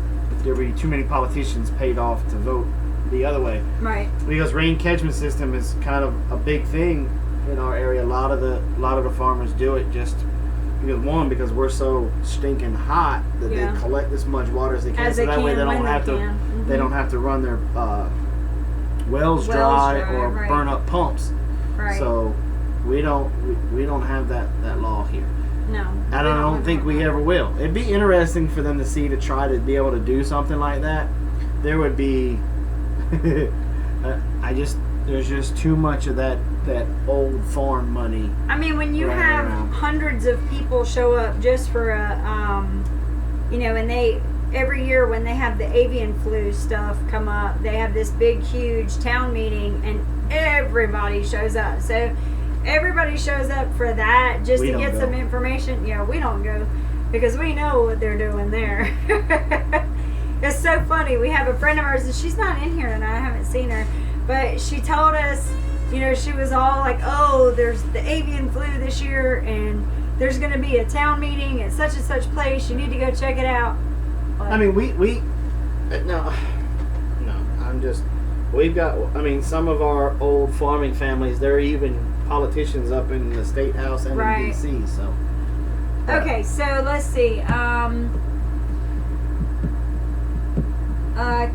There would be too many politicians paid off to vote the other way. Right. Because rain catchment system is kind of a big thing in our area. A lot of the farmers do it just because we're so stinking hot that they collect as much water as they can, so that way they don't have to they don't have to run their wells dry or burn up pumps. Right. So we don't have that law here. No. And I don't think we ever will. It'd be interesting for them to try to be able to do something like that. There would be there's just too much of that old farm money. I mean, when you have hundreds of people show up just for and every year when they have the avian flu stuff come up, they have this big, huge town meeting and everybody shows up. So everybody shows up for that just to get some information. Yeah, we don't go because we know what they're doing there. It's so funny. We have a friend of ours, and she's not in here, and I haven't seen her, but she told us, she was all like, "Oh, there's the avian flu this year, and there's going to be a town meeting at such and such place. You need to go check it out." But, I mean, we've got. Some of our old farming families, they're even politicians up in the state house and in D.C. So. Okay, so let's see.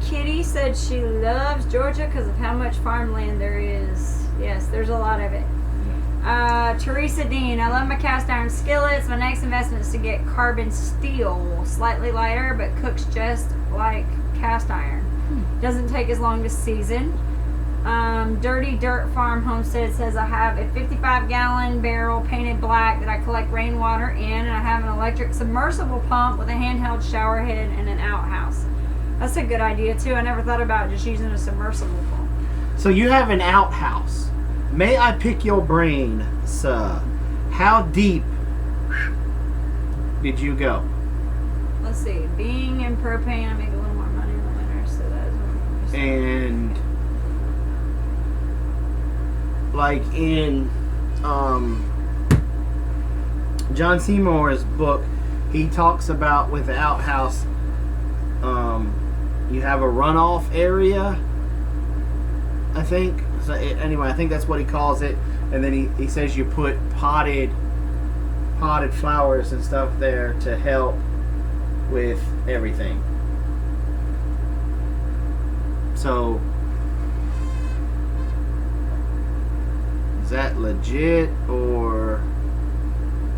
Kitty said she loves Georgia because of how much farmland there is. Yes, there's a lot of it. Teresa Dean, I love my cast iron skillets. My next investment is to get carbon steel, slightly lighter, but cooks just like cast iron. Doesn't take as long to season. Dirty Dirt Farm Homestead says I have a 55-gallon barrel painted black that I collect rainwater in, and I have an electric submersible pump with a handheld shower head and an outhouse. That's a good idea too. I never thought about just using a submersible pump. So you have an outhouse. May I pick your brain, sir? How deep did you go? Let's see. Being in propane, I make a little more money in the winter, so that is what I'm And like in John Seymour's book, he talks about with the outhouse, you have a runoff area, I think. So anyway, I think that's what he calls it. And then he says you put potted flowers and stuff there to help with everything. So is that legit, or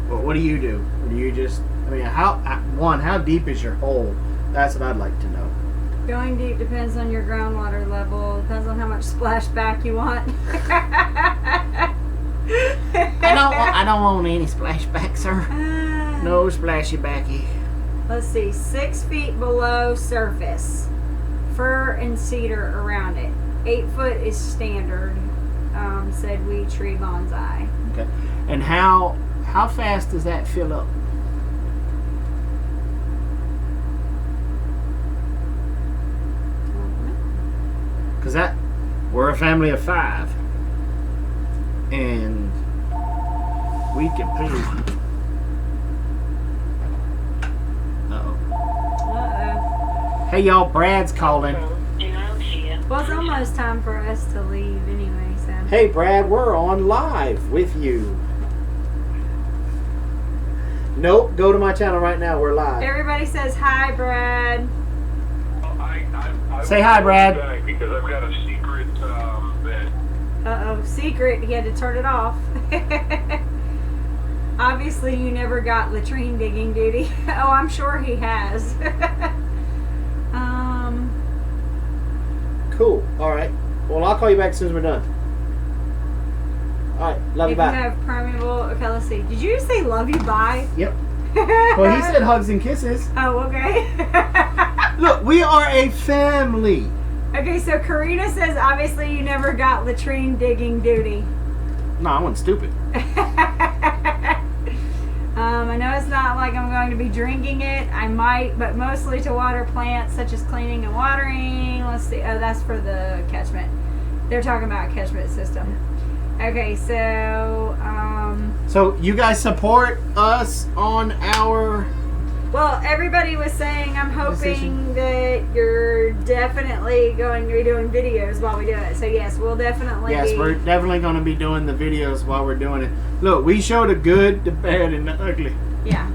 what do you do? Or do you just, how deep is your hole? That's what I'd like to know. Going deep depends on your groundwater level. Depends on how much splashback you want. I don't want any splashback, sir. No splashy backy. Let's see, 6 feet below surface. Fir and cedar around it. 8 foot is standard, said we tree bonsai. Okay. And how fast does that fill up? Because we're a family of 5. And we can pay. Uh-oh. Hey y'all, Brad's calling. Well, it's almost time for us to leave anyway, so. Hey Brad, we're on live with you. Nope, go to my channel right now, we're live. Everybody says hi, Brad. Say hi, Brad. Because I've got a secret that. Uh-oh, secret. He had to turn it off. Obviously, you never got latrine digging duty. Oh, I'm sure he has. Cool. All right. Well, I'll call you back as soon as we're done. All right. Love you. If you Bye. have permeable, okay, let's see. Did you just say love you, bye? Yep. Well, he said hugs and kisses. Oh, okay. Look, we are a family. Okay, so Karina says obviously you never got latrine digging duty. No, I wasn't stupid. I know it's not like I'm going to be drinking it. I might, but mostly to water plants such as cleaning and watering. Let's see. Oh, that's for the catchment. They're talking about catchment system. Okay, so So you guys support us on our... well, everybody was saying I'm hoping Decision. that you're definitely going to be doing videos while we do it. So yes, we'll definitely Yes, be. we're definitely going to be doing the videos while we're doing it. Look, we showed the good, the bad, and the ugly. Yeah,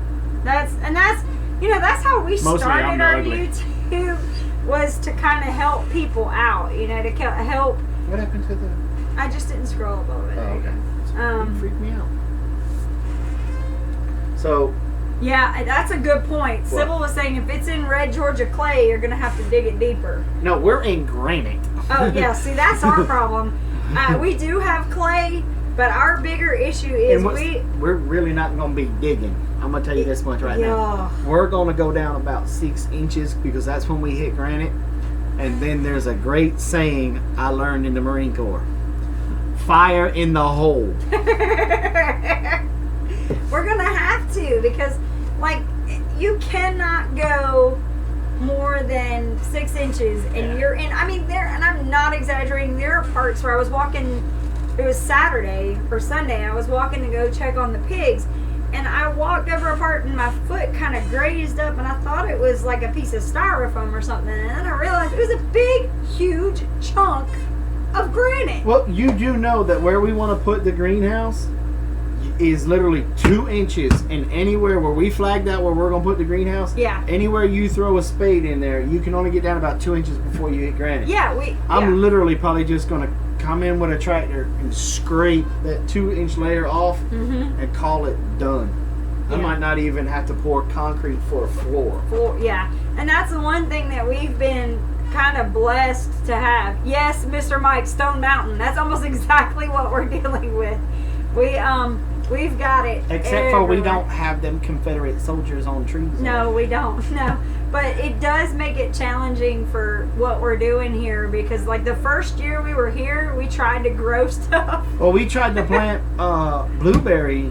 that's that's how we Mostly started I'm the our ugly. YouTube, was to kind of help people out, to help. What happened to the... I just didn't scroll up over there. You freaked me out. So, Yeah, that's a good point. Sybil was saying if it's in red Georgia clay, you're gonna have to dig it deeper. no, we're in granite. Oh yeah, see that's our problem. We do have clay, but our bigger issue is we're really not going to be digging. I'm going to tell you this much right now. We're going to go down about 6 inches because that's when we hit granite. And then there's a great saying I learned in the Marine Corps. Fire in the hole. We're gonna have to, because you cannot go more than 6 inches, and you're in. I mean, and I'm not exaggerating. There are parts where I was walking. It was Saturday or Sunday. I was walking to go check on the pigs, and I walked over a part, and my foot kind of grazed up, and I thought it was like a piece of styrofoam or something, and then I realized it was a big, huge chunk of granite. Well, you do know that where we want to put the greenhouse is literally 2 inches, and anywhere where we flagged out where we're going to put the greenhouse, Yeah. anywhere you throw a spade in there, you can only get down about 2 inches before you hit granite. Yeah, I'm literally probably just going to come in with a tractor and scrape that 2-inch layer off and call it done. I Yeah. might not even have to pour concrete for a floor. And that's the one thing that we've been kind of blessed to have. Yes, Mr. Mike, Stone Mountain. That's almost exactly what we're dealing with. We've got it. Except for we everywhere. don't have them Confederate soldiers on trees. No, we don't. No. But it does make it challenging for what we're doing here, because the first year we were here, we tried to grow stuff. Well, we tried to plant blueberry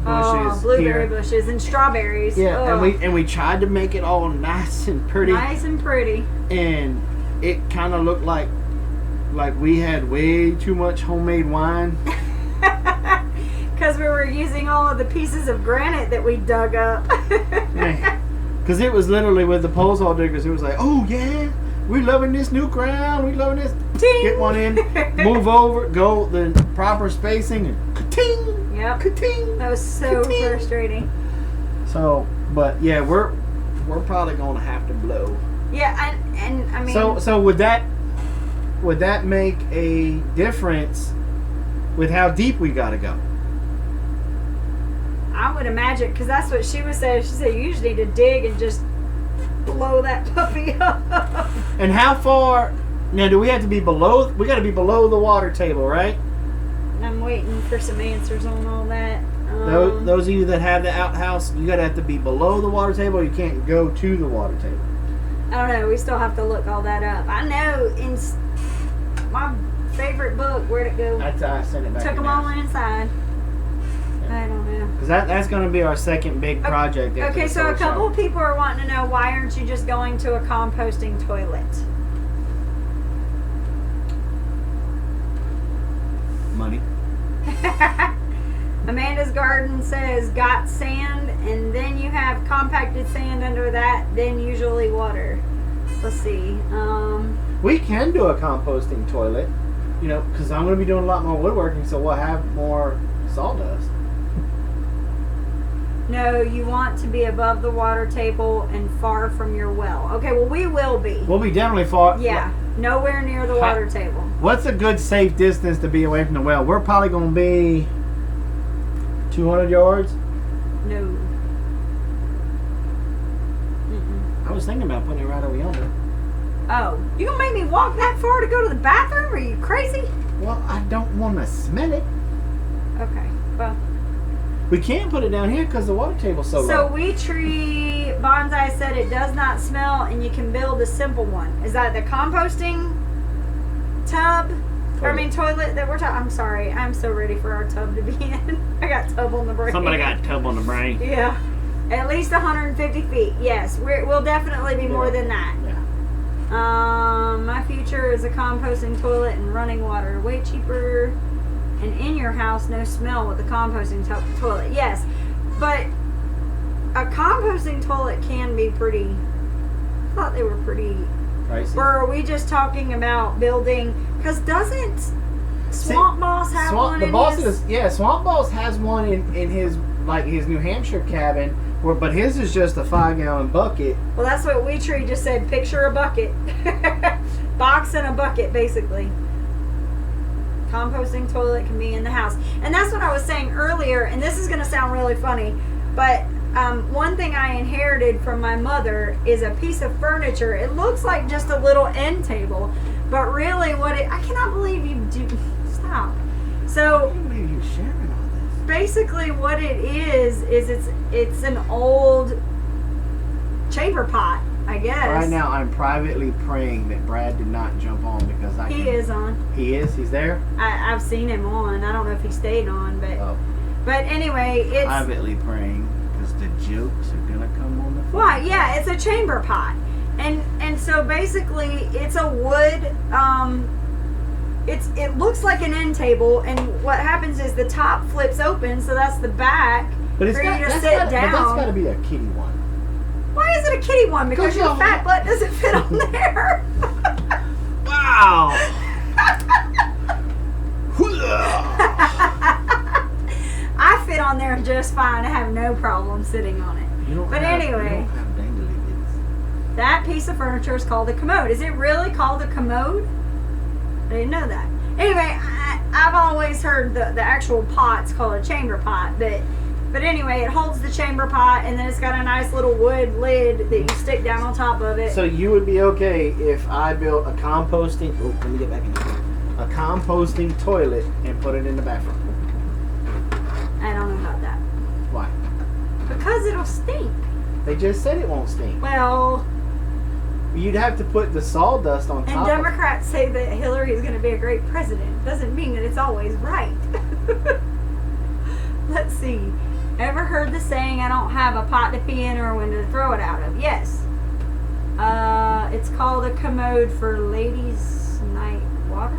bushes Blueberry here. bushes and strawberries. Yeah, Ugh. and we tried to make it all nice and pretty. Nice and pretty. And it kind of looked like we had way too much homemade wine. Because we were using all of the pieces of granite that we dug up. Because it was literally with the pole saw diggers. It was like, oh yeah, we loving this new ground. We loving this. Ting! Get one in, move over, go the proper spacing, and ka-ting, Yep. ka-ting. That was so Ka-ting. frustrating. So, but yeah, we're probably gonna have to blow. Yeah, and I mean. So would that make a difference with how deep we gotta go? I would imagine, because that's what she was saying. She said you just need to dig and just blow that puppy up. And how far? Now, do we have to be below? We got to be below the water table, right? I'm waiting for some answers on all that. Those of you that have the outhouse, you gotta have to be below the water table. You can't go to the water table. I don't know. We still have to look all that up. I know in my favorite book, where'd it go? I sent it back. Took them all inside. I don't know. Because that's going to be our second big project. after Okay, the so a first couple show. of people are wanting to know, why aren't you just going to a composting toilet? Money. Amanda's Garden says got sand, and then you have compacted sand under that, then usually water. Let's see. We can do a composting toilet, you know, because I'm going to be doing a lot more woodworking, so we'll have more sawdust. No, you want to be above the water table and far from your well. Okay, well, we will be. We'll be definitely far. Yeah, nowhere near the water table. What's a good safe distance to be away from the well? We're probably going to be 200 yards. No. Mm-mm. I was thinking about putting it right over yonder. Oh, you gonna make me walk that far to go to the bathroom? Are you crazy? Well, I don't want to smell it. Okay, well. We can't put it down here because the water table's so So low. we tree bonsai said it does not smell, and you can build a simple one. Is that the composting tub? Toilet that we're talking. I'm sorry, I'm so ready for our tub to be in. I got tub on the brain. Somebody got a tub on the brain. Yeah, at least 150 feet. Yes, we'll definitely be more than that. Yeah. My future is a composting toilet and running water. Way cheaper. And in your house, no smell with a composting toilet. Yes, but a composting toilet can be pretty. I thought they were pretty. Pricey. Or are we just talking about building? Because doesn't Swamp Boss have one in his? Swamp Boss has one in his his New Hampshire cabin, but his is just a 5-gallon bucket. Well, that's what We Tree just said. Picture a bucket, box and a bucket, basically. Composting toilet can be in the house, and that's what I was saying earlier. And this is going to sound really funny, but one thing I inherited from my mother is a piece of furniture. It looks like just a little end table, but really, I cannot believe you do. Stop. So I can't believe you sharing all this. basically, what it is it's an old chamber pot, I guess. Right now, I'm privately praying that Brad did not jump on because He is on. He is. He's there. I've seen him on. I don't know if he stayed on, but Oh, but anyway, it's. privately praying because the jokes are gonna come on the phone. Why? Yeah, it's a chamber pot, and so basically it's a wood. It looks like an end table, and what happens is the top flips open, so that's the back But it's for got, you to that's sit got, down. But that's got to be a kitty one. Why is it a kitty one? Because your fat butt doesn't fit on there. Wow. I fit on there just fine. I have no problem sitting on it. Anyway. You don't have dangly bits. That piece of furniture is called a commode. Is it really called a commode? I didn't know that. Anyway, I've always heard the actual pot's called a chamber pot, but anyway, it holds the chamber pot, and then it's got a nice little wood lid that you stick down on top of it. So you would be okay if I built a composting. Oh, let me get back in here. A composting toilet and put it in the bathroom. I don't know about that. Why? Because it'll stink. They just said it won't stink. Well, You'd have to put the sawdust on and top. Democrats say that Hillary is going to be a great president. Doesn't mean that it's always right. Let's see. Ever heard the saying, I don't have a pot to pee in or a window to throw it out of? Yes. It's called a commode for ladies' night water.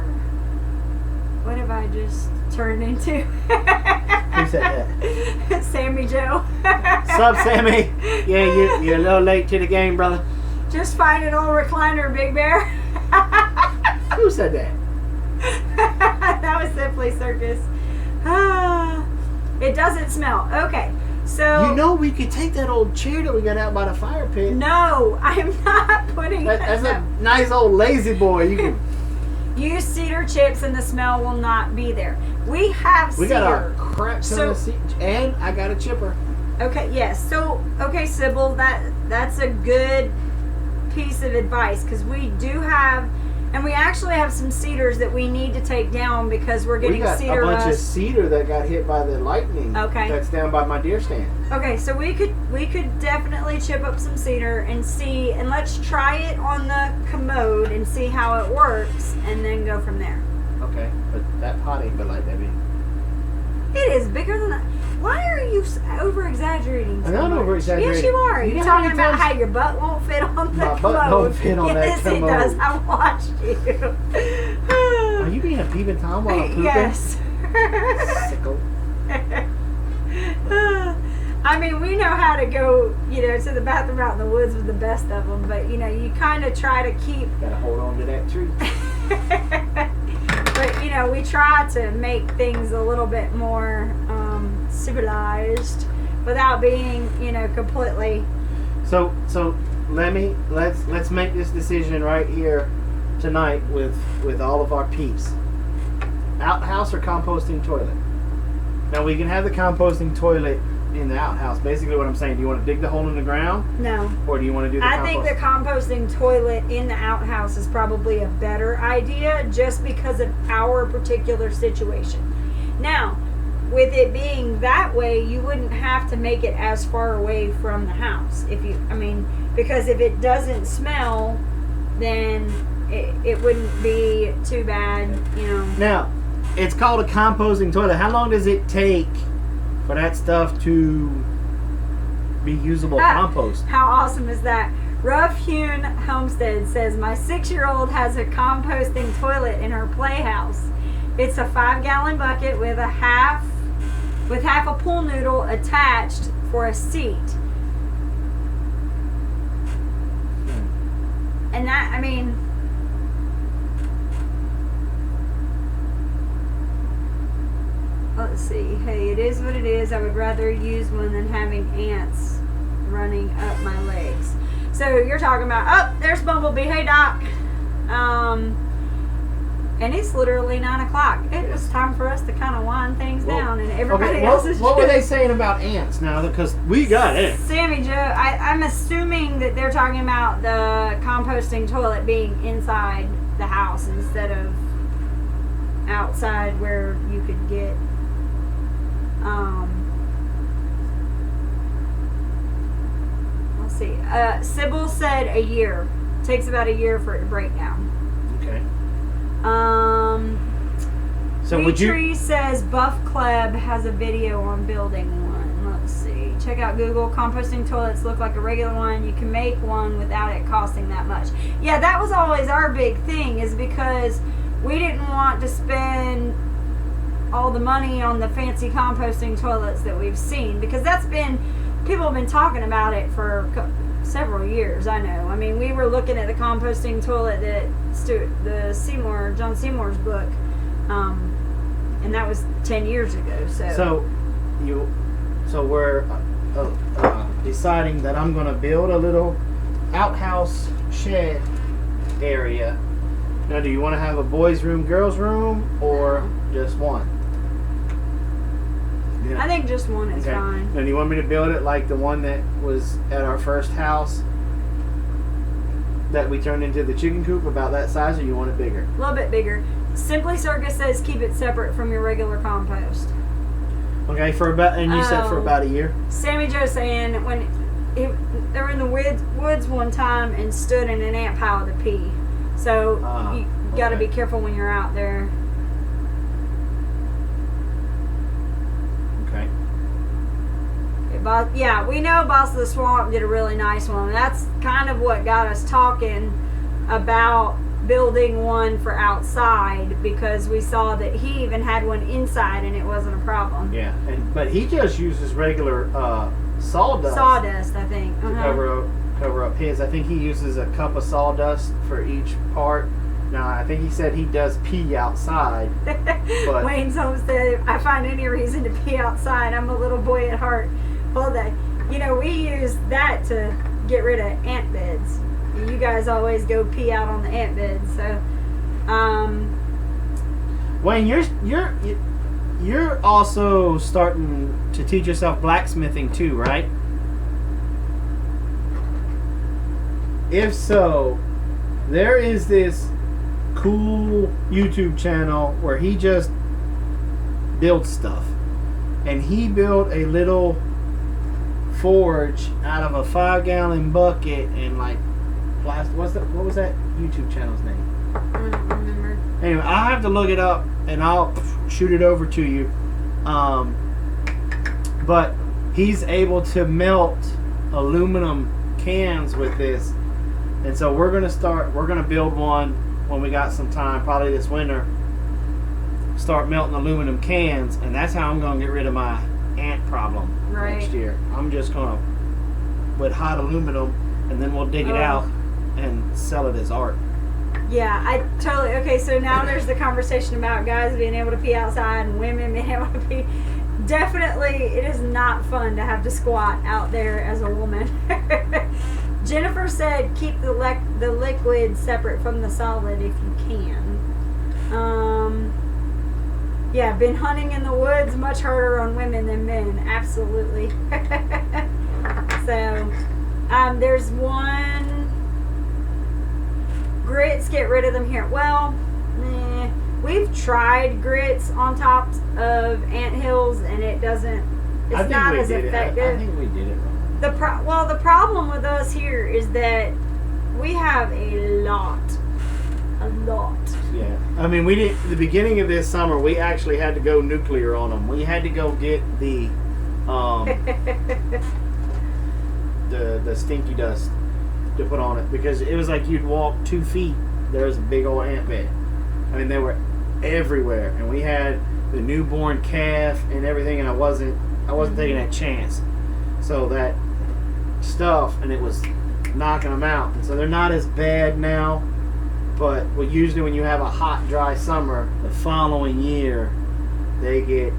What have I just turned into? Who said that? Sammy Joe. Sup, Sammy? Yeah, you're a little late to the game, brother. Just find an old recliner, Big Bear. Who said that? That was Simply Circus. It doesn't smell. Okay, so You know we could take that old chair that we got out by the fire pit. no, I am not putting That's that. a nice old lazy boy. You can. Use cedar chips, and the smell will not be there. We have We cedar. got our crap ton So- of seat, and I got a chipper. Okay, yes. So, okay, Sybil, that's a good piece of advice, because we do have, And we actually have some cedars that we need to take down because we're We getting got cedar a bunch of rust. cedar that got hit by the lightning. Okay. That's down by my deer stand. Okay, so we could definitely chip up some cedar and see, and let's try it on the commode and see how it works, and then go from there. Okay, but that pot ain't but like that big. It is bigger than that. Why are you over exaggerating? I'm not over-exaggerating. Yes, you are. You You're know how talking many about times- how your butt won't fit on the My commode. butt don't fit on that yes, commode. Yes, it does. I watched you. Are you being a peeping Tom while I'm pooping? Yes. Sicko. I mean, we know how to go, to the bathroom out in the woods with the best of them, but, you kind of try to keep... Gotta hold on to that tree. But, we try to make things a little bit more civilized without being, completely... So let's make this decision right here tonight with all of our peeps. Outhouse or composting toilet? Now we can have the composting toilet in the outhouse. Basically what I'm saying, do you want to dig the hole in the ground? No. Or do you want to do the I compost? think the composting toilet in the outhouse is probably a better idea just because of our particular situation. Now, with it being that way, you wouldn't have to make it as far away from the house. Because if it doesn't smell, then it wouldn't be too bad, Now, it's called a composting toilet. How long does it take for that stuff to be usable compost? How awesome is that? Rough Hewn Homestead says, my 6-year-old has a composting toilet in her playhouse. It's a 5-gallon bucket with half a pool noodle attached for a seat. And that, let's see. Hey, it is what it is. I would rather use one than having ants running up my legs. So you're talking about, there's Bumblebee. Hey, Doc. And it's literally 9 o'clock. It was time for us to kind of wind things down, and everybody else is. What were they saying about ants now? Because we got it. Sammy Joe, I'm assuming that they're talking about the composting toilet being inside the house instead of outside where you could get. Let's see. Sybil said a year. Takes about a year for it to break down. Okay. So would you? Tree says Buff Club has a video on building one. Let's see. Check out Google. Composting toilets look like a regular one. You can make one without it costing that much. Yeah, that was always our big thing, is because we didn't want to spend all the money on the fancy composting toilets that we've seen, because people have been talking about it for several years. I know. We were looking at the composting toilet that John Seymour's book, and that was 10 years ago. So we're deciding that I'm going to build a little outhouse shed area. Now, do you want to have a boys' room, girls' room, or just one? Yeah. I think just one is fine. Now, do you want me to build it like the one that was at our first house that we turned into the chicken coop, about that size, or you want it bigger? A little bit bigger. Simply Circus says keep it separate from your regular compost. Okay, and you said for about a year? Sammy Joe saying when they were in the woods one time and stood in an ant pile to pee. So you got to be careful when you're out there. Okay. Yeah, we know Boss of the Swamp did a really nice one. That's kind of what got us talking about building one for outside, because we saw that he even had one inside and it wasn't a problem. Yeah, but he just uses regular sawdust. Sawdust, I think. To cover up his. I think he uses a cup of sawdust for each part. Now, I think he said he does pee outside. But Wayne's Homestead, if I find any reason to pee outside, I'm a little boy at heart. Well, we use that to get rid of ant beds. You guys always go pee out on the ant beds, so. Wayne, you're also starting to teach yourself blacksmithing too, right? If so, there is this cool YouTube channel where he just builds stuff. And he built a little forge out of a 5-gallon bucket and like plastic. What was that YouTube channel's name? I don't remember. Anyway, I'll have to look it up and I'll shoot it over to you. But he's able to melt aluminum cans with this. And so we're going to build one when we got some time, probably this winter. Start melting aluminum cans, and that's how I'm going to get rid of my ant problem next year. I'm just going to, with hot aluminum, and then we'll dig it out and sell it as art. Yeah, I totally. Okay, so now there's the conversation about guys being able to pee outside and women being able to pee. Definitely, it is not fun to have to squat out there as a woman. Jennifer said keep the liquid separate from the solid if you can. Yeah, been hunting in the woods, much harder on women than men. Absolutely. So, there's one. Grits, get rid of them here. Well, we've tried grits on top of anthills, and it doesn't. It's not as effective. I think we did it wrong. The problem with us here is that we have a lot. Yeah, I mean, we did the beginning of this summer. We actually had to go nuclear on them. We had to go get the the stinky dust to put on it because it was like you'd walk 2 feet. There was a big old ant bed. I mean, they were everywhere, and we had the newborn calf and everything. And I wasn't taking that chance. So that stuff, and it was knocking them out. And so they're not as bad now. But usually when you have a hot, dry summer, the following year, they get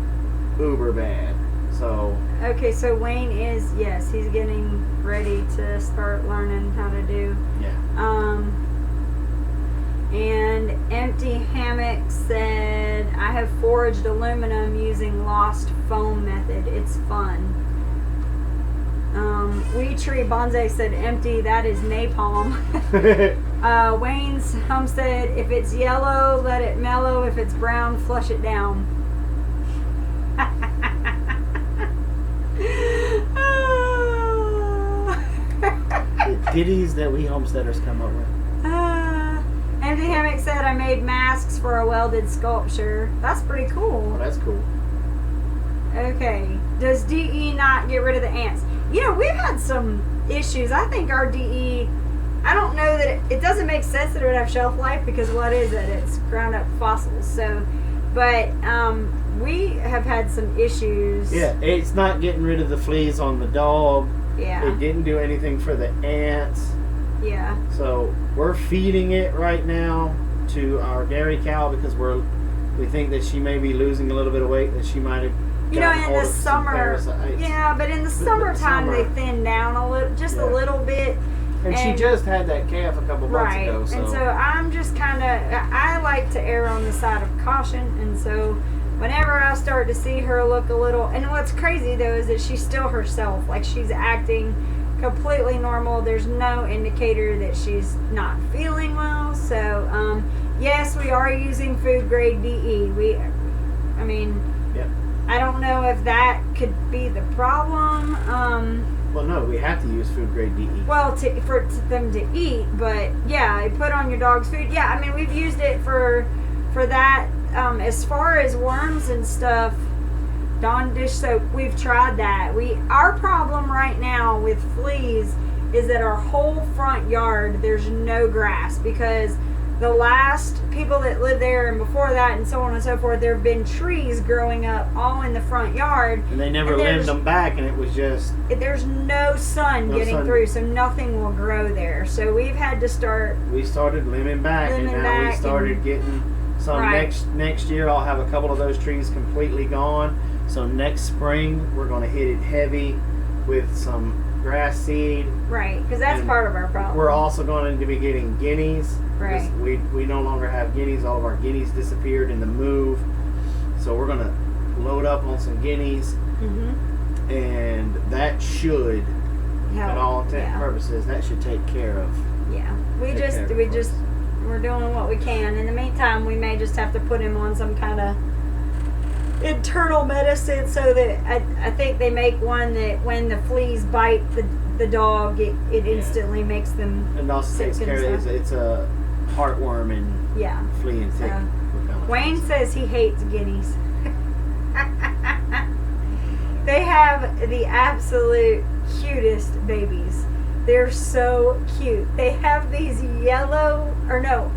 uber bad. So okay, so Wayne is he's getting ready to start learning how to do. Yeah. And Empty Hammock said, I have forged aluminum using lost foam method. It's fun. Wee Tree Bonsai said, empty, that is napalm. Wayne's Homestead, if it's yellow, let it mellow. If it's brown, flush it down. The ditties that we homesteaders come up with. Empty Hammock said, I made masks for a welded sculpture. That's pretty cool. Oh, that's cool. Okay. Does DE not get rid of the ants? You know, we've had some issues. I think our DE, I don't know that it doesn't make sense that it would have shelf life because what is it? It's ground up fossils. So, but we have had some issues. Yeah, it's not getting rid of the fleas on the dog. Yeah. It didn't do anything for the ants. Yeah. So we're feeding it right now to our dairy cow because we think that she may be losing a little bit of weight, that she might have. You know, in the summer, yeah, but in the summertime they thin down a little, just a little bit. And she just had that calf a couple months ago. So. And so I'm just kind of, I like to err on the side of caution. And so whenever I start to see her look a little, and what's crazy though is that she's still herself. Like she's acting completely normal. There's no indicator that she's not feeling well. So, yes, we are using food grade DE. I don't know if that could be the problem. Well, no, we have to use food grade DE. Well, for them to eat, but yeah, you put on your dog's food. Yeah, I mean, we've used it for that. As far as worms and stuff, Dawn dish soap, we've tried that. Our problem right now with fleas is that our whole front yard, there's no grass because the last people that lived there and before that and so on and so forth, there have been trees growing up all in the front yard. And they never limbed them back, and it was just... There's no sun getting through, so nothing will grow there. So we've had to start... We started limbing back, and now we started getting some. Next year, I'll have a couple of those trees completely gone. So next spring, we're going to hit it heavy with some grass seed. Right, because that's part of our problem. We're also going to be getting guineas. Right. We no longer have guineas. All of our guineas disappeared in the move. So we're going to load up on some guineas. Mm-hmm. And that should, at all intent and purposes, that should take care of. Yeah. we're doing what we can. In the meantime, we may just have to put him on some kind of internal medicine so that I think they make one that when the fleas bite the dog, it instantly makes them And also takes sick and care of stuff. it's a heartworm and Yeah. flea and tick. Wayne says he hates guineas. They have the absolute cutest babies. They're so cute. They have these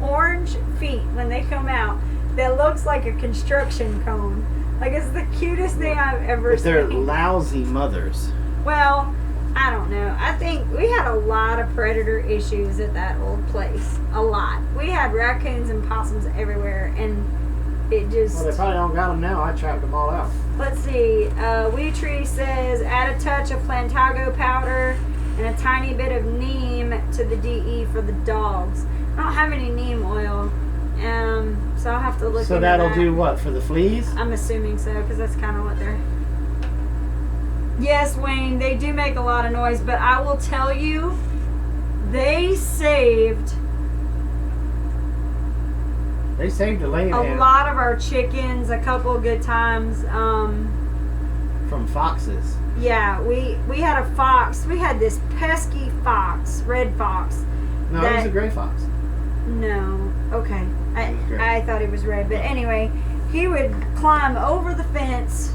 orange feet when they come out that looks like a construction cone. Like, it's the cutest thing I've ever But they're seen. lousy mothers. Well, I don't know. I think we had a lot of predator issues at that old place. A lot. We had raccoons and possums everywhere, and it just... Well, they probably don't got them now. I trapped them all out. Let's see. Wee Tree says, add a touch of Plantago powder and a tiny bit of neem to the DE for the dogs. I don't have any neem oil, so I'll have to look So into that'll that. do what? For the fleas? I'm assuming so, because that's kind of what they're... Yes, Wayne, they do make a lot of noise, but I will tell you, they saved They saved a lady a lot of our chickens a couple of good times. from foxes. Yeah, we had a fox. We had this pesky fox, red fox. No, it was a gray fox. No, okay. He was gray. I thought he was red, but anyway, he would climb over the fence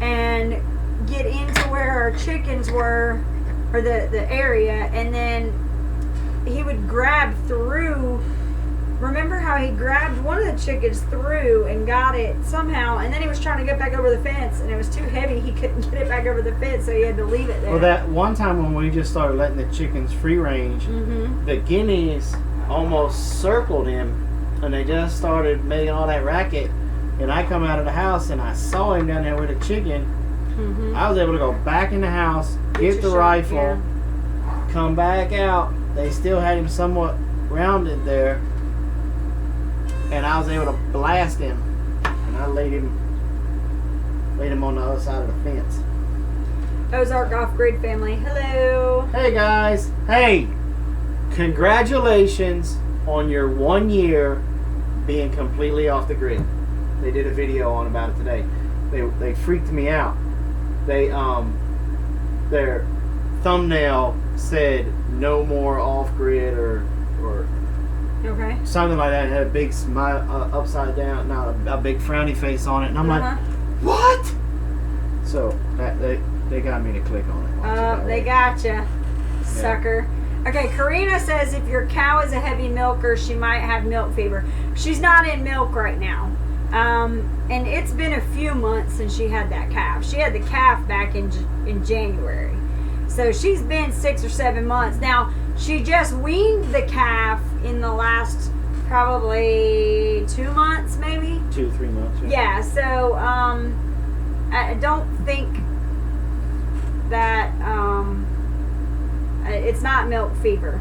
and get into where our chickens were, or the area, and then he would grab through. Remember how he grabbed one of the chickens through and got it somehow, and then he was trying to get back over the fence, and it was too heavy. He couldn't get it back over the fence, so he had to leave it there. Well, that one time when we just started letting the chickens free range, Mm-hmm. the guineas almost circled him, and they just started making all that racket. And I come out of the house, and I saw him down there with a chicken. Mm-hmm. I was able to go back in the house, get the your shot, rifle, yeah. come back out. They still had him somewhat rounded there, and I was able to blast him. And I laid him on the other side of the fence. Ozark Off Grid family. Hello. Hey guys, hey, congratulations on your 1 year being completely off the grid. They did a video on about it today. They freaked me out. They their thumbnail said no more off grid or Okay. something like that. It had a big smile upside down, not a big frowny face on it, and I'm like, what? So that they got me to click on it. Watch it that They way. gotcha, sucker. Okay, Karina says if your cow is a heavy milker, she might have milk fever. She's not in milk right now. And it's been a few months since she had that calf. She had the calf back in January. So she's been 6 or 7 months. Now, she just weaned the calf in the last probably 2 months, maybe. 2-3 months. Yeah, so I don't think that it's not milk fever.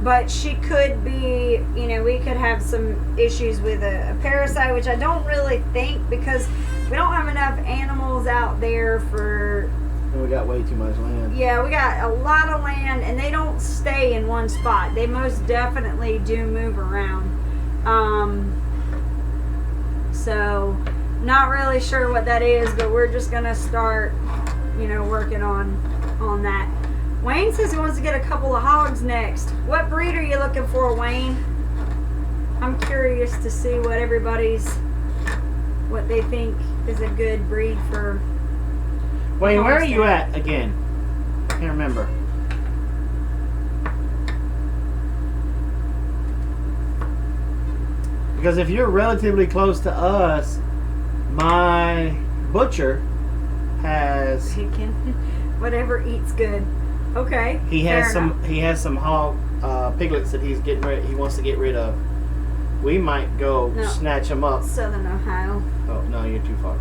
But she could be, we could have some issues with a parasite, which I don't really think, because we don't have enough animals out there for... And we got way too much land. Yeah, we got a lot of land, and they don't stay in one spot. They most definitely do move around. So, not really sure what that is, but we're just going to start, working on that. Wayne says he wants to get a couple of hogs next. What breed are you looking for, Wayne? I'm curious to see what they think is a good breed for... Wayne, where are you Homestead. at again? I can't remember. Because if you're relatively close to us, my butcher has Chicken. Whatever eats good. Okay. he has some hog piglets that he wants to get rid of. We might go No. snatch them up. Southern Ohio. Oh no, you're too far.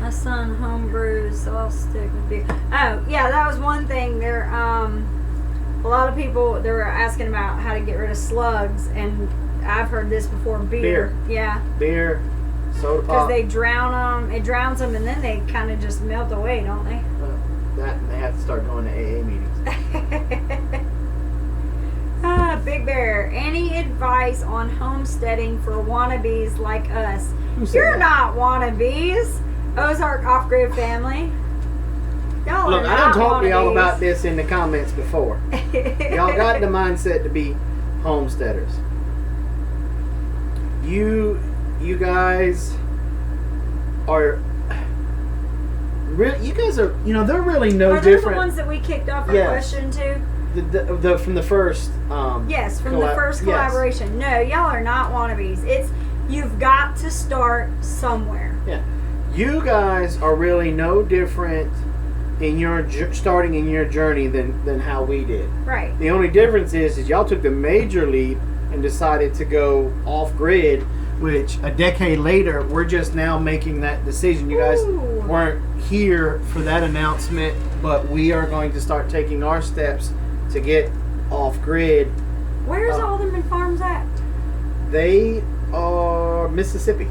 My son homebrews, so I'll stick with beer. Oh, yeah, that was one thing. There, a lot of people, they were asking about how to get rid of slugs, and I've heard this before. Beer. Yeah. Beer, soda Because pop. they drown them, it drowns them, and then they kind of just melt away, don't they? That they have to start going to AA meetings. Big Bear, any advice on homesteading for wannabes like us? Who said You're that? not wannabes. Ozark Off-Grid family. Y'all Look, are I done not talked to y'all wannabes. about this in the comments before. Y'all got the mindset to be homesteaders. You guys are you guys are, they're really no Are those the different. ones that we kicked off our Yes. question to? The from the first. Yes, from the first yes. collaboration. No, y'all are not wannabes. You've got to start somewhere. Yeah, you guys are really no different in your starting in your journey than how we did. Right. The only difference is y'all took the major leap and decided to go off grid, which a decade later we're just now making that decision. You guys Ooh. weren't here for that announcement, but we are going to start taking our steps to get off grid. Where's Alderman Farms at? They are Mississippi.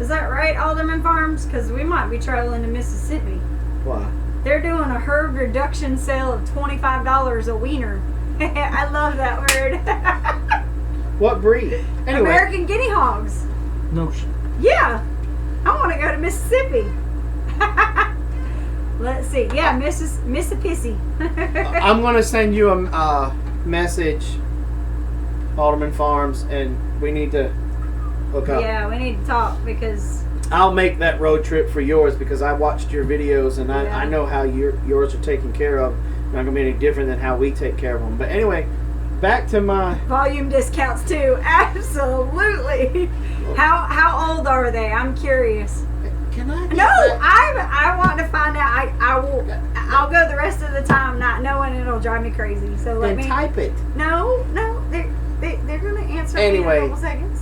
Is that right, Alderman Farms? Because we might be traveling to Mississippi. Why? They're doing a herd reduction sale of $25 a wiener. I love that word. What breed? Anyway, American guinea hogs. no shit. Yeah. I want to go to Mississippi. Let's see. Yeah, Mississippi. I'm going to send you a message, Alderman Farms, and we need to hook up. Yeah, we need to talk because I'll make that road trip for yours because I watched your videos and Yeah. I know how yours are taken care of. Not going to be any different than how we take care of them. But anyway, back to my... volume discounts too. Absolutely. How old are they? I'm curious. Can I get No, that? I want to find out. I'll go the rest of the time not knowing. It'll drive me crazy. So let Then me. type it. No, they're gonna answer me in Anyway. a couple seconds.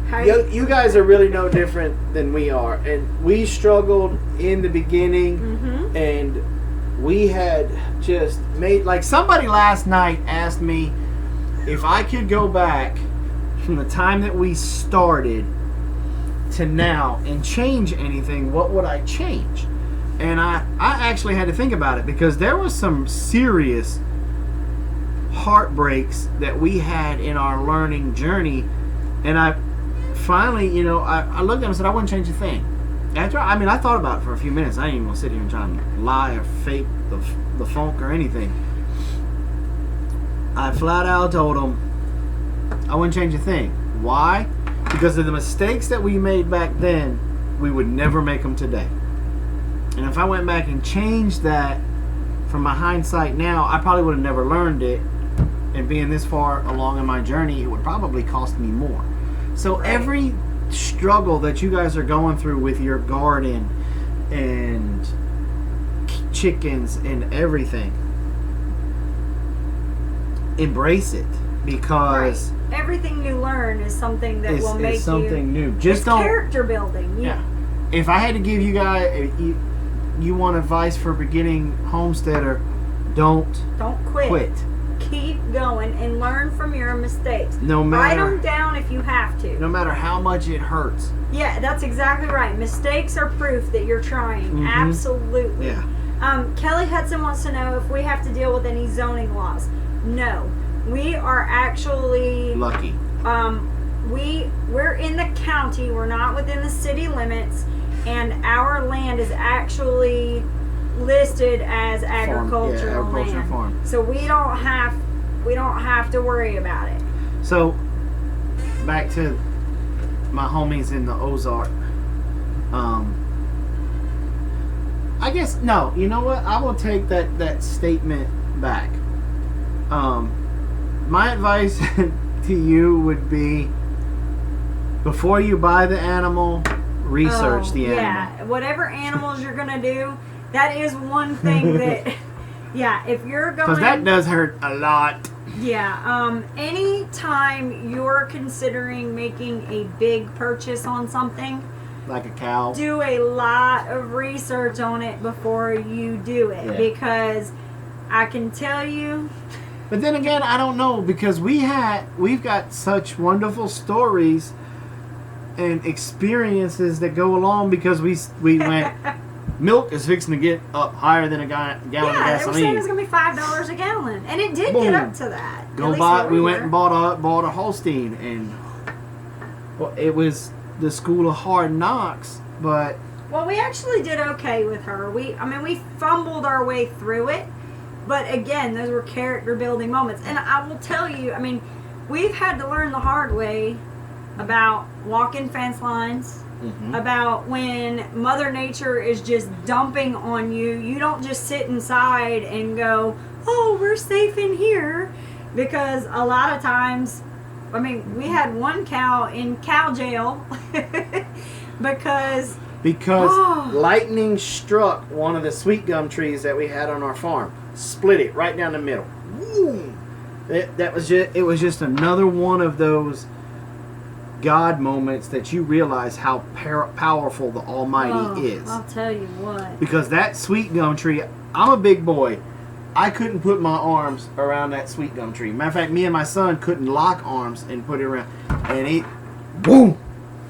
How You guys are really no different than we are. And we struggled in the beginning. Mm-hmm. And we had just made, like, somebody last night asked me if I could go back from the time that we started to now and change anything, what would I change? And I actually had to think about it because there was some serious heartbreaks that we had in our learning journey. And I finally, I looked at him and said I wouldn't change a thing. I thought about it for a few minutes. I ain't even gonna sit here and try and lie or fake the funk or anything. I flat out told him I wouldn't change a thing. Why? Because of the mistakes that we made back then, we would never make them today. And if I went back and changed that from my hindsight now, I probably would have never learned it. And being this far along in my journey, it would probably cost me more. So every struggle that you guys are going through with your garden and chickens and everything, embrace it because everything you learn is something that will make it's something new. Just it's don't. character building. Yeah. If I had to give you guys, if you want advice for a beginning homesteader, don't quit. Keep going and learn from your mistakes. No Write matter them down if you have to. no matter how much it hurts. Yeah, that's exactly right. Mistakes are proof that you're trying. Mhm. Absolutely. Yeah. Kelly Hudson wants to know if we have to deal with any zoning laws. No, we are actually Lucky. we're in the county. We're not within the city limits, and our land is actually listed as agricultural land. Farm. So we don't have to worry about it. So back to my homies in the Ozark. I guess no. You know what? I will take that statement back. My advice to you would be before you buy the animal, research the animal. Yeah, whatever animals you're gonna do, that is one thing that. Yeah, if you're going. Because that does hurt a lot. Yeah. Anytime you're considering making a big purchase on something, Like a cow. do a lot of research on it before you do it. Yeah. Because I can tell you. But then again, I don't know because we've got such wonderful stories and experiences that go along because we went milk is fixing to get up higher than a gallon of Yeah, they were saying gasoline. it was gonna be $5 a gallon, and it did Boom. get up to that. At Go least buy. where We went were. and bought a Holstein, and well, it was the school of hard knocks. But Well, we actually did okay with her. We fumbled our way through it, but again, those were character building moments. And I will tell you, we've had to learn the hard way about walking fence lines, about when Mother Nature is just dumping on you. You don't just sit inside and go, "Oh, we're safe in here," because a lot of times, we had one cow in cow jail because lightning struck one of the sweet gum trees that we had on our farm, split it right down the middle. Boom! It was just another one of those God moments that you realize how powerful the Almighty is. I'll tell you what. Because that sweet gum tree, I'm a big boy. I couldn't put my arms around that sweet gum tree. Matter of fact, me and my son couldn't lock arms and put it around. And it, boom!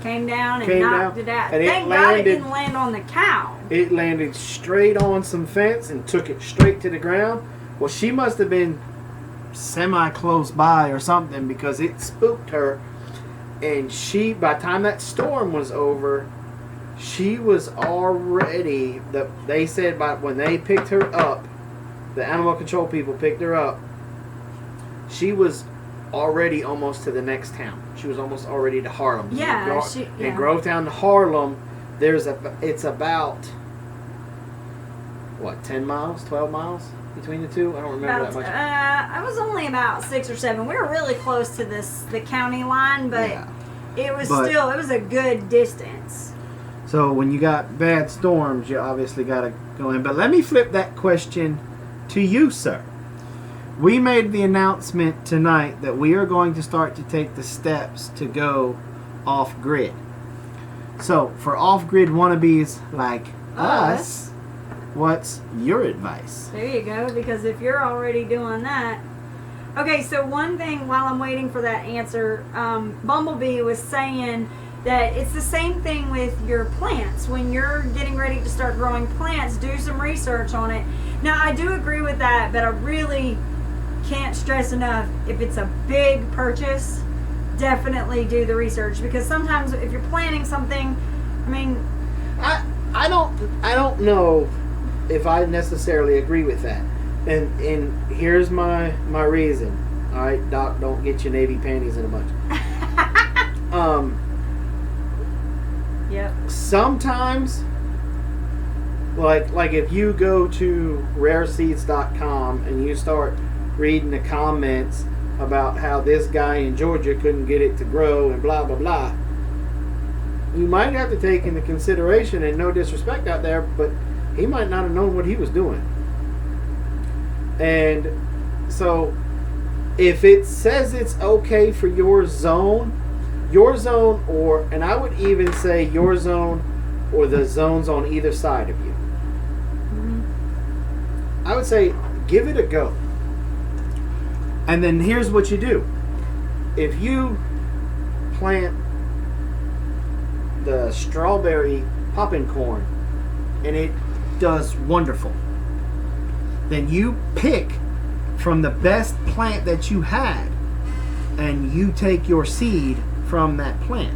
Came down and knocked it out. And Thank God it didn't land on the cow. It landed straight on some fence and took it straight to the ground. Well, she must have been semi-close by or something because it spooked her. And by the time that storm was over, she was already, they said when they picked her up, the animal control people picked her up, she was already almost to the next town. She was almost already to Harlem. Yeah, in Grovetown to Harlem, it's about, 10 miles, 12 miles between the two? I don't remember that much. I was only about 6 or 7. We were really close to the county line, but it was a good distance. So when you got bad storms, you obviously got to go in. But let me flip that question to you, sir. We made the announcement tonight that we are going to start to take the steps to go off-grid. So for off-grid wannabes like us, what's your advice? There you go, because if you're already doing that. Okay, so one thing while I'm waiting for that answer, Bumblebee was saying that it's the same thing with your plants. When you're getting ready to start growing plants, do some research on it. Now, I do agree with that, but I really can't stress enough, if it's a big purchase, definitely do the research, because sometimes if you're planning something, I don't know if I necessarily agree with that. And here's my reason. All right, Doc, don't get your navy panties in a bunch. Yep. Sometimes, like if you go to rareseeds.com and you start reading the comments about how this guy in Georgia couldn't get it to grow and blah blah blah, you might have to take into consideration, and no disrespect out there, but he might not have known what he was doing. And so if it says it's okay for your zone, and I would even say your zone or the zones on either side of you, I would say give it a go. And then here's what you do. If you plant the strawberry popping corn and it does wonderful, then you pick from the best plant that you had and you take your seed from that plant.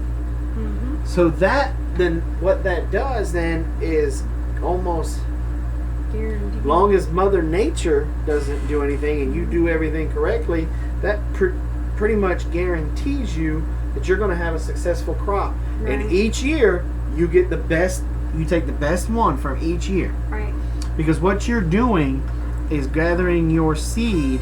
So that then what that does then is almost, Guaranteed. long as Mother Nature doesn't do anything and you do everything correctly, that pretty much guarantees you that you're going to have a successful crop. Right. And each year you get the best, you take the best one from each year. Right. Because what you're doing is gathering your seed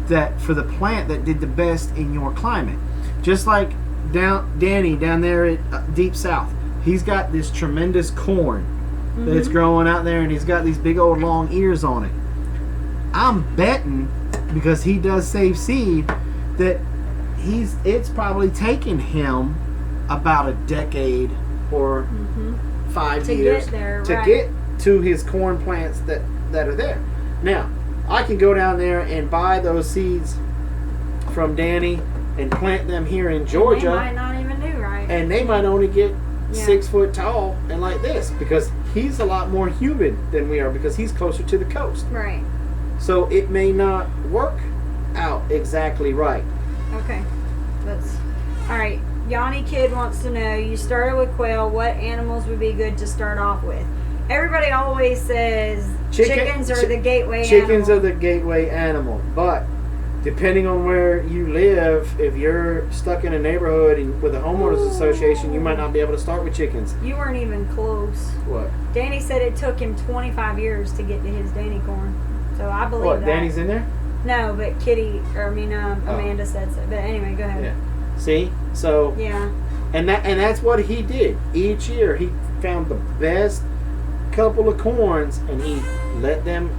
that for the plant that did the best in your climate. Just like Danny down there at Deep South, he's got this tremendous corn that's growing out there, and he's got these big old long ears on it. I'm betting, because he does save seed, that it's probably taken him about a decade or 5 years get there, to right. get to his corn plants that are there. Now, I can go down there and buy those seeds from Danny and plant them here in Georgia. And they might not even do right. And they might only get Yeah. 6 foot tall and like this because he's a lot more humid than we are because he's closer to the coast. Right. So it may not work out exactly right. Okay. That's all right. Yanni Kid wants to know, you started with quail, what animals would be good to start off with? Everybody always says chickens are the gateway Chickens animal. are the gateway animal. But depending on where you live, if you're stuck in a neighborhood with a homeowners association, you might not be able to start with chickens. You weren't even close. What? Danny said it took him 25 years to get to his Danny corn. So I believe What, that. Danny's in there? No, but Amanda said so. But anyway, go ahead. Yeah. See? So Yeah. and that's what he did. Each year he found the best couple of corns and he let them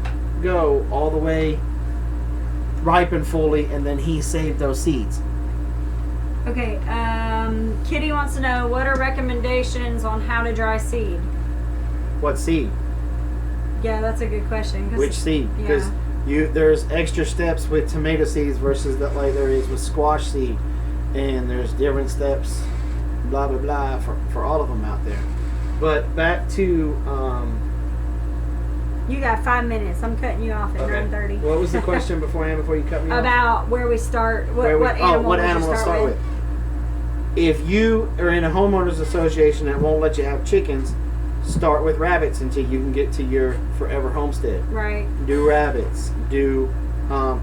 go all the way ripen fully, and then he saved those seeds. Okay, Kitty wants to know, what are recommendations on how to dry seed? What seed? Yeah, that's a good question. Which seed? Because there's extra steps with tomato seeds versus like there is with squash seed, and there's different steps, blah blah blah, for all of them out there. But back to you got 5 minutes. I'm cutting you off at 9:30. What was the question before you cut me off? About where we start. What animal to start with? If you are in a homeowners association that won't let you have chickens, start with rabbits until you can get to your forever homestead. Right. Do rabbits. Do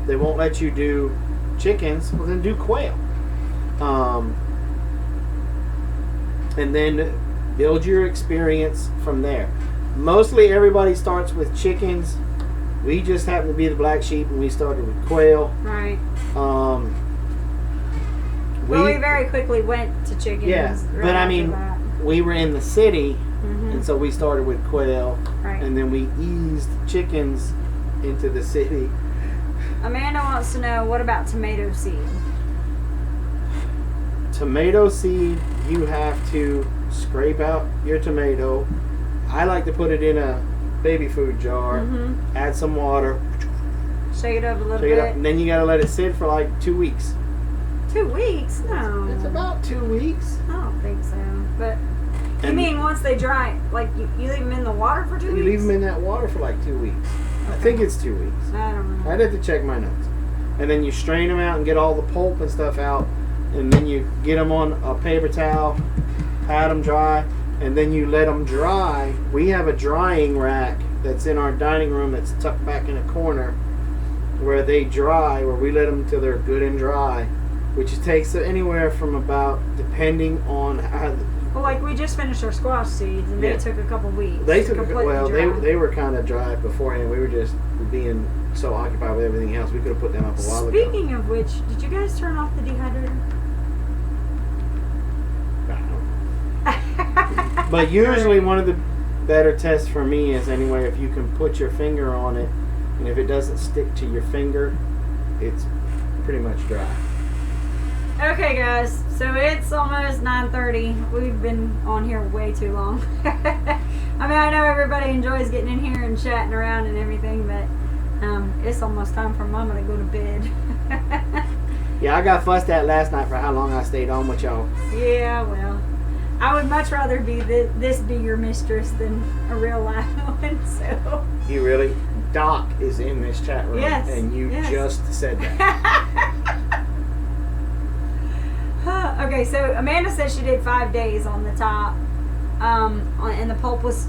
they won't let you do chickens? Well, then do quail. And then build your experience from there. Mostly everybody starts with chickens. We just happen to be the black sheep, and we started with quail. Right. We very quickly went to chickens. Yeah, but I mean, we were in the city, and so we started with quail, right. and then we eased chickens into the city. Amanda wants to know, what about tomato seed? Tomato seed, you have to scrape out your tomato. I like to put it in a baby food jar, add some water, shake it up a little bit, and then you gotta let it sit for like 2 weeks. 2 weeks? No. It's about 2 weeks. I don't think so. But you mean once they dry, like you leave them in the water for 2 weeks? You leave them in that water for like 2 weeks. Okay. I think it's 2 weeks. I don't know. I'd have to check my notes. And then you strain them out and get all the pulp and stuff out, and then you get them on a paper towel, pat them dry, and then you let them dry. We have a drying rack that's in our dining room that's tucked back in a corner where they dry, where we let them till they're good and dry, which takes anywhere from about, depending on how. Well, like we just finished our squash seeds, and they took a couple weeks. They took they were kind of dry beforehand. We were just being so occupied with everything else. We could have put them up a while ago. Speaking of which, did you guys turn off the dehydrator? But usually one of the better tests for me is anyway, if you can put your finger on it, and if it doesn't stick to your finger, it's pretty much dry. Okay, guys, so it's almost 9:30. We've been on here way too long. I mean, I know everybody enjoys getting in here and chatting around and everything, but it's almost time for Mama to go to bed. Yeah, I got fussed at last night for how long I stayed on with y'all. Yeah, well, I would much rather be this be your mistress than a real life one. So You really? Doc is in this chat room, and you just said that. Okay, so Amanda says she did 5 days on the top, and the pulp was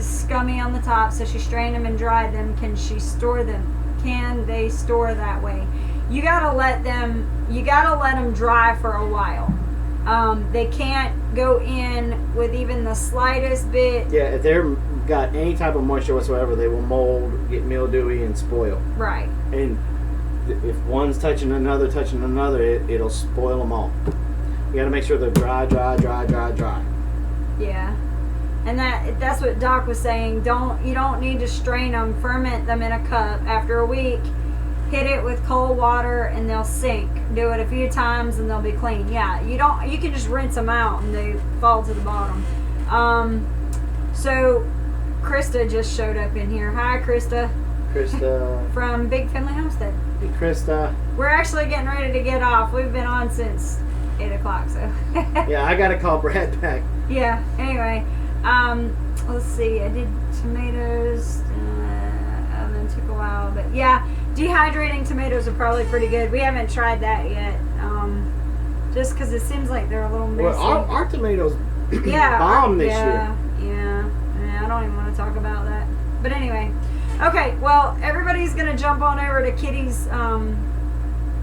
scummy on the top, so she strained them and dried them. Can she store them? Can they store that way? You gotta let them dry for a while. They can't go in with even the slightest bit. Yeah, if they've got any type of moisture whatsoever, they will mold, get mildewy, and spoil. Right. And if one's touching another, it'll spoil them all. You got to make sure they're dry. Yeah. And that's what Doc was saying. You don't need to strain them, ferment them in a cup. After a week, hit it with cold water and they'll sink. Do it a few times and they'll be clean. Yeah, you can just rinse them out and they fall to the bottom. So Krista just showed up in here. Hi, Krista. Krista. From Big Family Homestead. Hey, Krista. We're actually getting ready to get off. We've been on since 8 o'clock, so. Yeah, I gotta call Brad back. Yeah, anyway. Let's see. I did tomatoes. And then took a while. But yeah, dehydrating tomatoes are probably pretty good. We haven't tried that yet. Just because it seems like they're a little messy. Well, our tomatoes yeah, bomb this year. Yeah. I don't even want to talk about that. But anyway. Okay, well, everybody's going to jump on over to Kitty's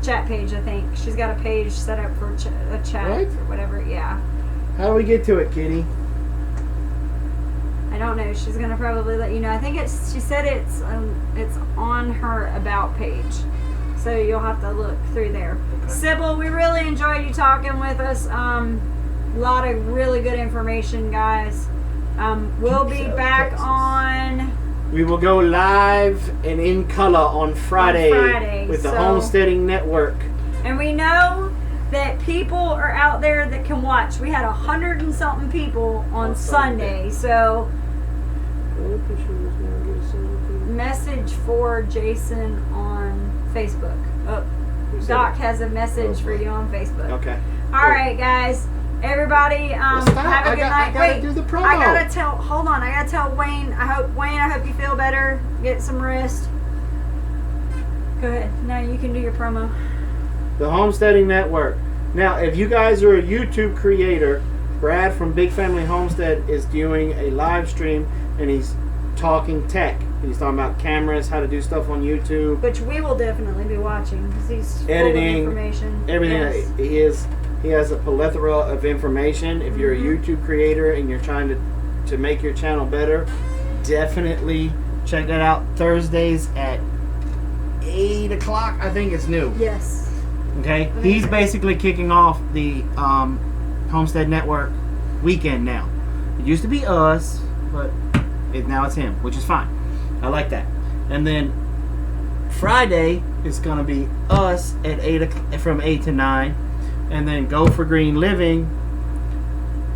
chat page, I think. She's got a page set up for a chat What? or whatever. Yeah. How do we get to it, Kitty? I don't know. She's going to probably let you know. I think she said it's on her About page. So you'll have to look through there. Okay. Sybil, we really enjoyed you talking with us. A lot of really good information, guys. We'll be back on... We will go live and in color on Friday with the Homesteading Network. And we know that people are out there that can watch. We had 100 and something people on Sunday. So message for Jason on Facebook. Oh, Doc has a message for you on Facebook. Okay. All right, guys. Everybody, have a good night. I gotta do the promo. I gotta tell Wayne. I hope you feel better. Get some rest. Go ahead. Now you can do your promo. The Homesteading Network. Now, if you guys are a YouTube creator, Brad from Big Family Homestead is doing a live stream, and he's talking tech. He's talking about cameras, how to do stuff on YouTube, Which we will definitely be watching because he's editing, full of information. everything. Yes. He has a plethora of information. If you're a YouTube creator and you're trying to make your channel better, definitely check that out. Thursdays at 8 o'clock, I think it's new. Yes. Okay? He's basically kicking off the Homestead Network weekend now. It used to be us, but now it's him, which is fine. I like that. And then Friday is going to be us at 8 o'clock, from 8 to 9. And then Go for Green Living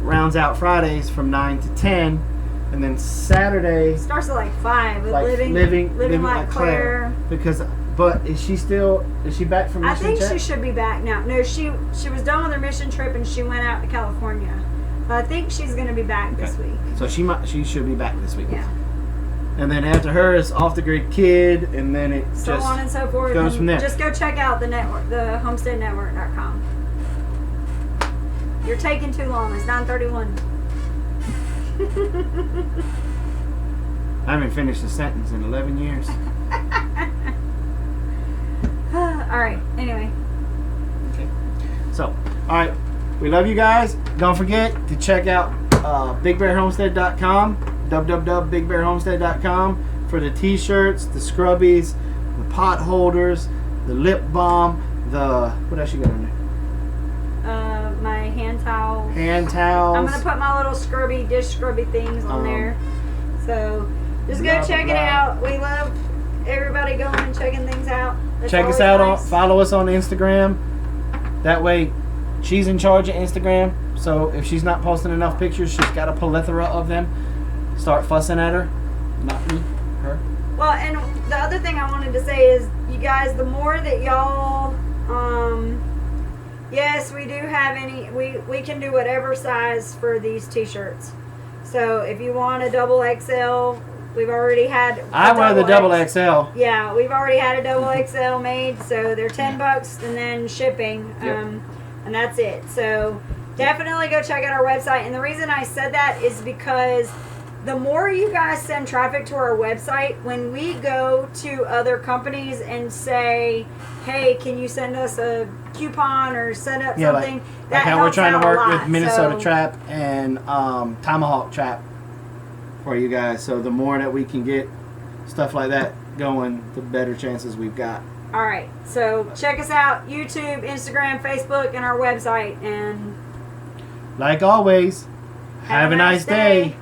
rounds out Fridays from 9 to 10. And then Saturday Starts at like 5 with like living like Claire. But is she back from I mission think check? she should be back now. No, she was done with her mission trip and she went out to California. But I think she's going to be back this week. So she should be back this week. Yeah. And then after her is Off the Grid Kid, and then it So just on and so forth. goes And from there. Just go check out the network, the homesteadnetwork.com. You're taking too long. It's 9:31. I haven't finished a sentence in 11 years. All right. Anyway. Okay. So, all right. We love you guys. Don't forget to check out bigbearhomestead.com, www.bigbearhomestead.com for the t-shirts, the scrubbies, the pot holders, the lip balm, what else you got on there? My hand towel. Hand towels. I'm gonna put my little dish scrubby things on there. So just go check it out. We love everybody going and checking things out. That's check us always out nice. follow us on Instagram. That way she's in charge of Instagram. So if she's not posting enough pictures, she's got a plethora of them. Start fussing at her. Not me, her. Well, and the other thing I wanted to say is, you guys, the more that y'all, yes, we do have we can do whatever size for these t-shirts. So if you want a double XL, we've already had. I wear the double XL. Yeah, we've already had a double XL made, so they're $10 and then shipping, Yep. and that's it. So definitely go check out our website. And the reason I said that is because the more you guys send traffic to our website, when we go to other companies and say, hey, can you send us a coupon or send up something, like how we're trying to work with Minnesota Trap and Tomahawk Trap for you guys. So the more that we can get stuff like that going, the better chances we've got. All right, so check us out, YouTube, Instagram, Facebook, and our website. And like always, have a nice day.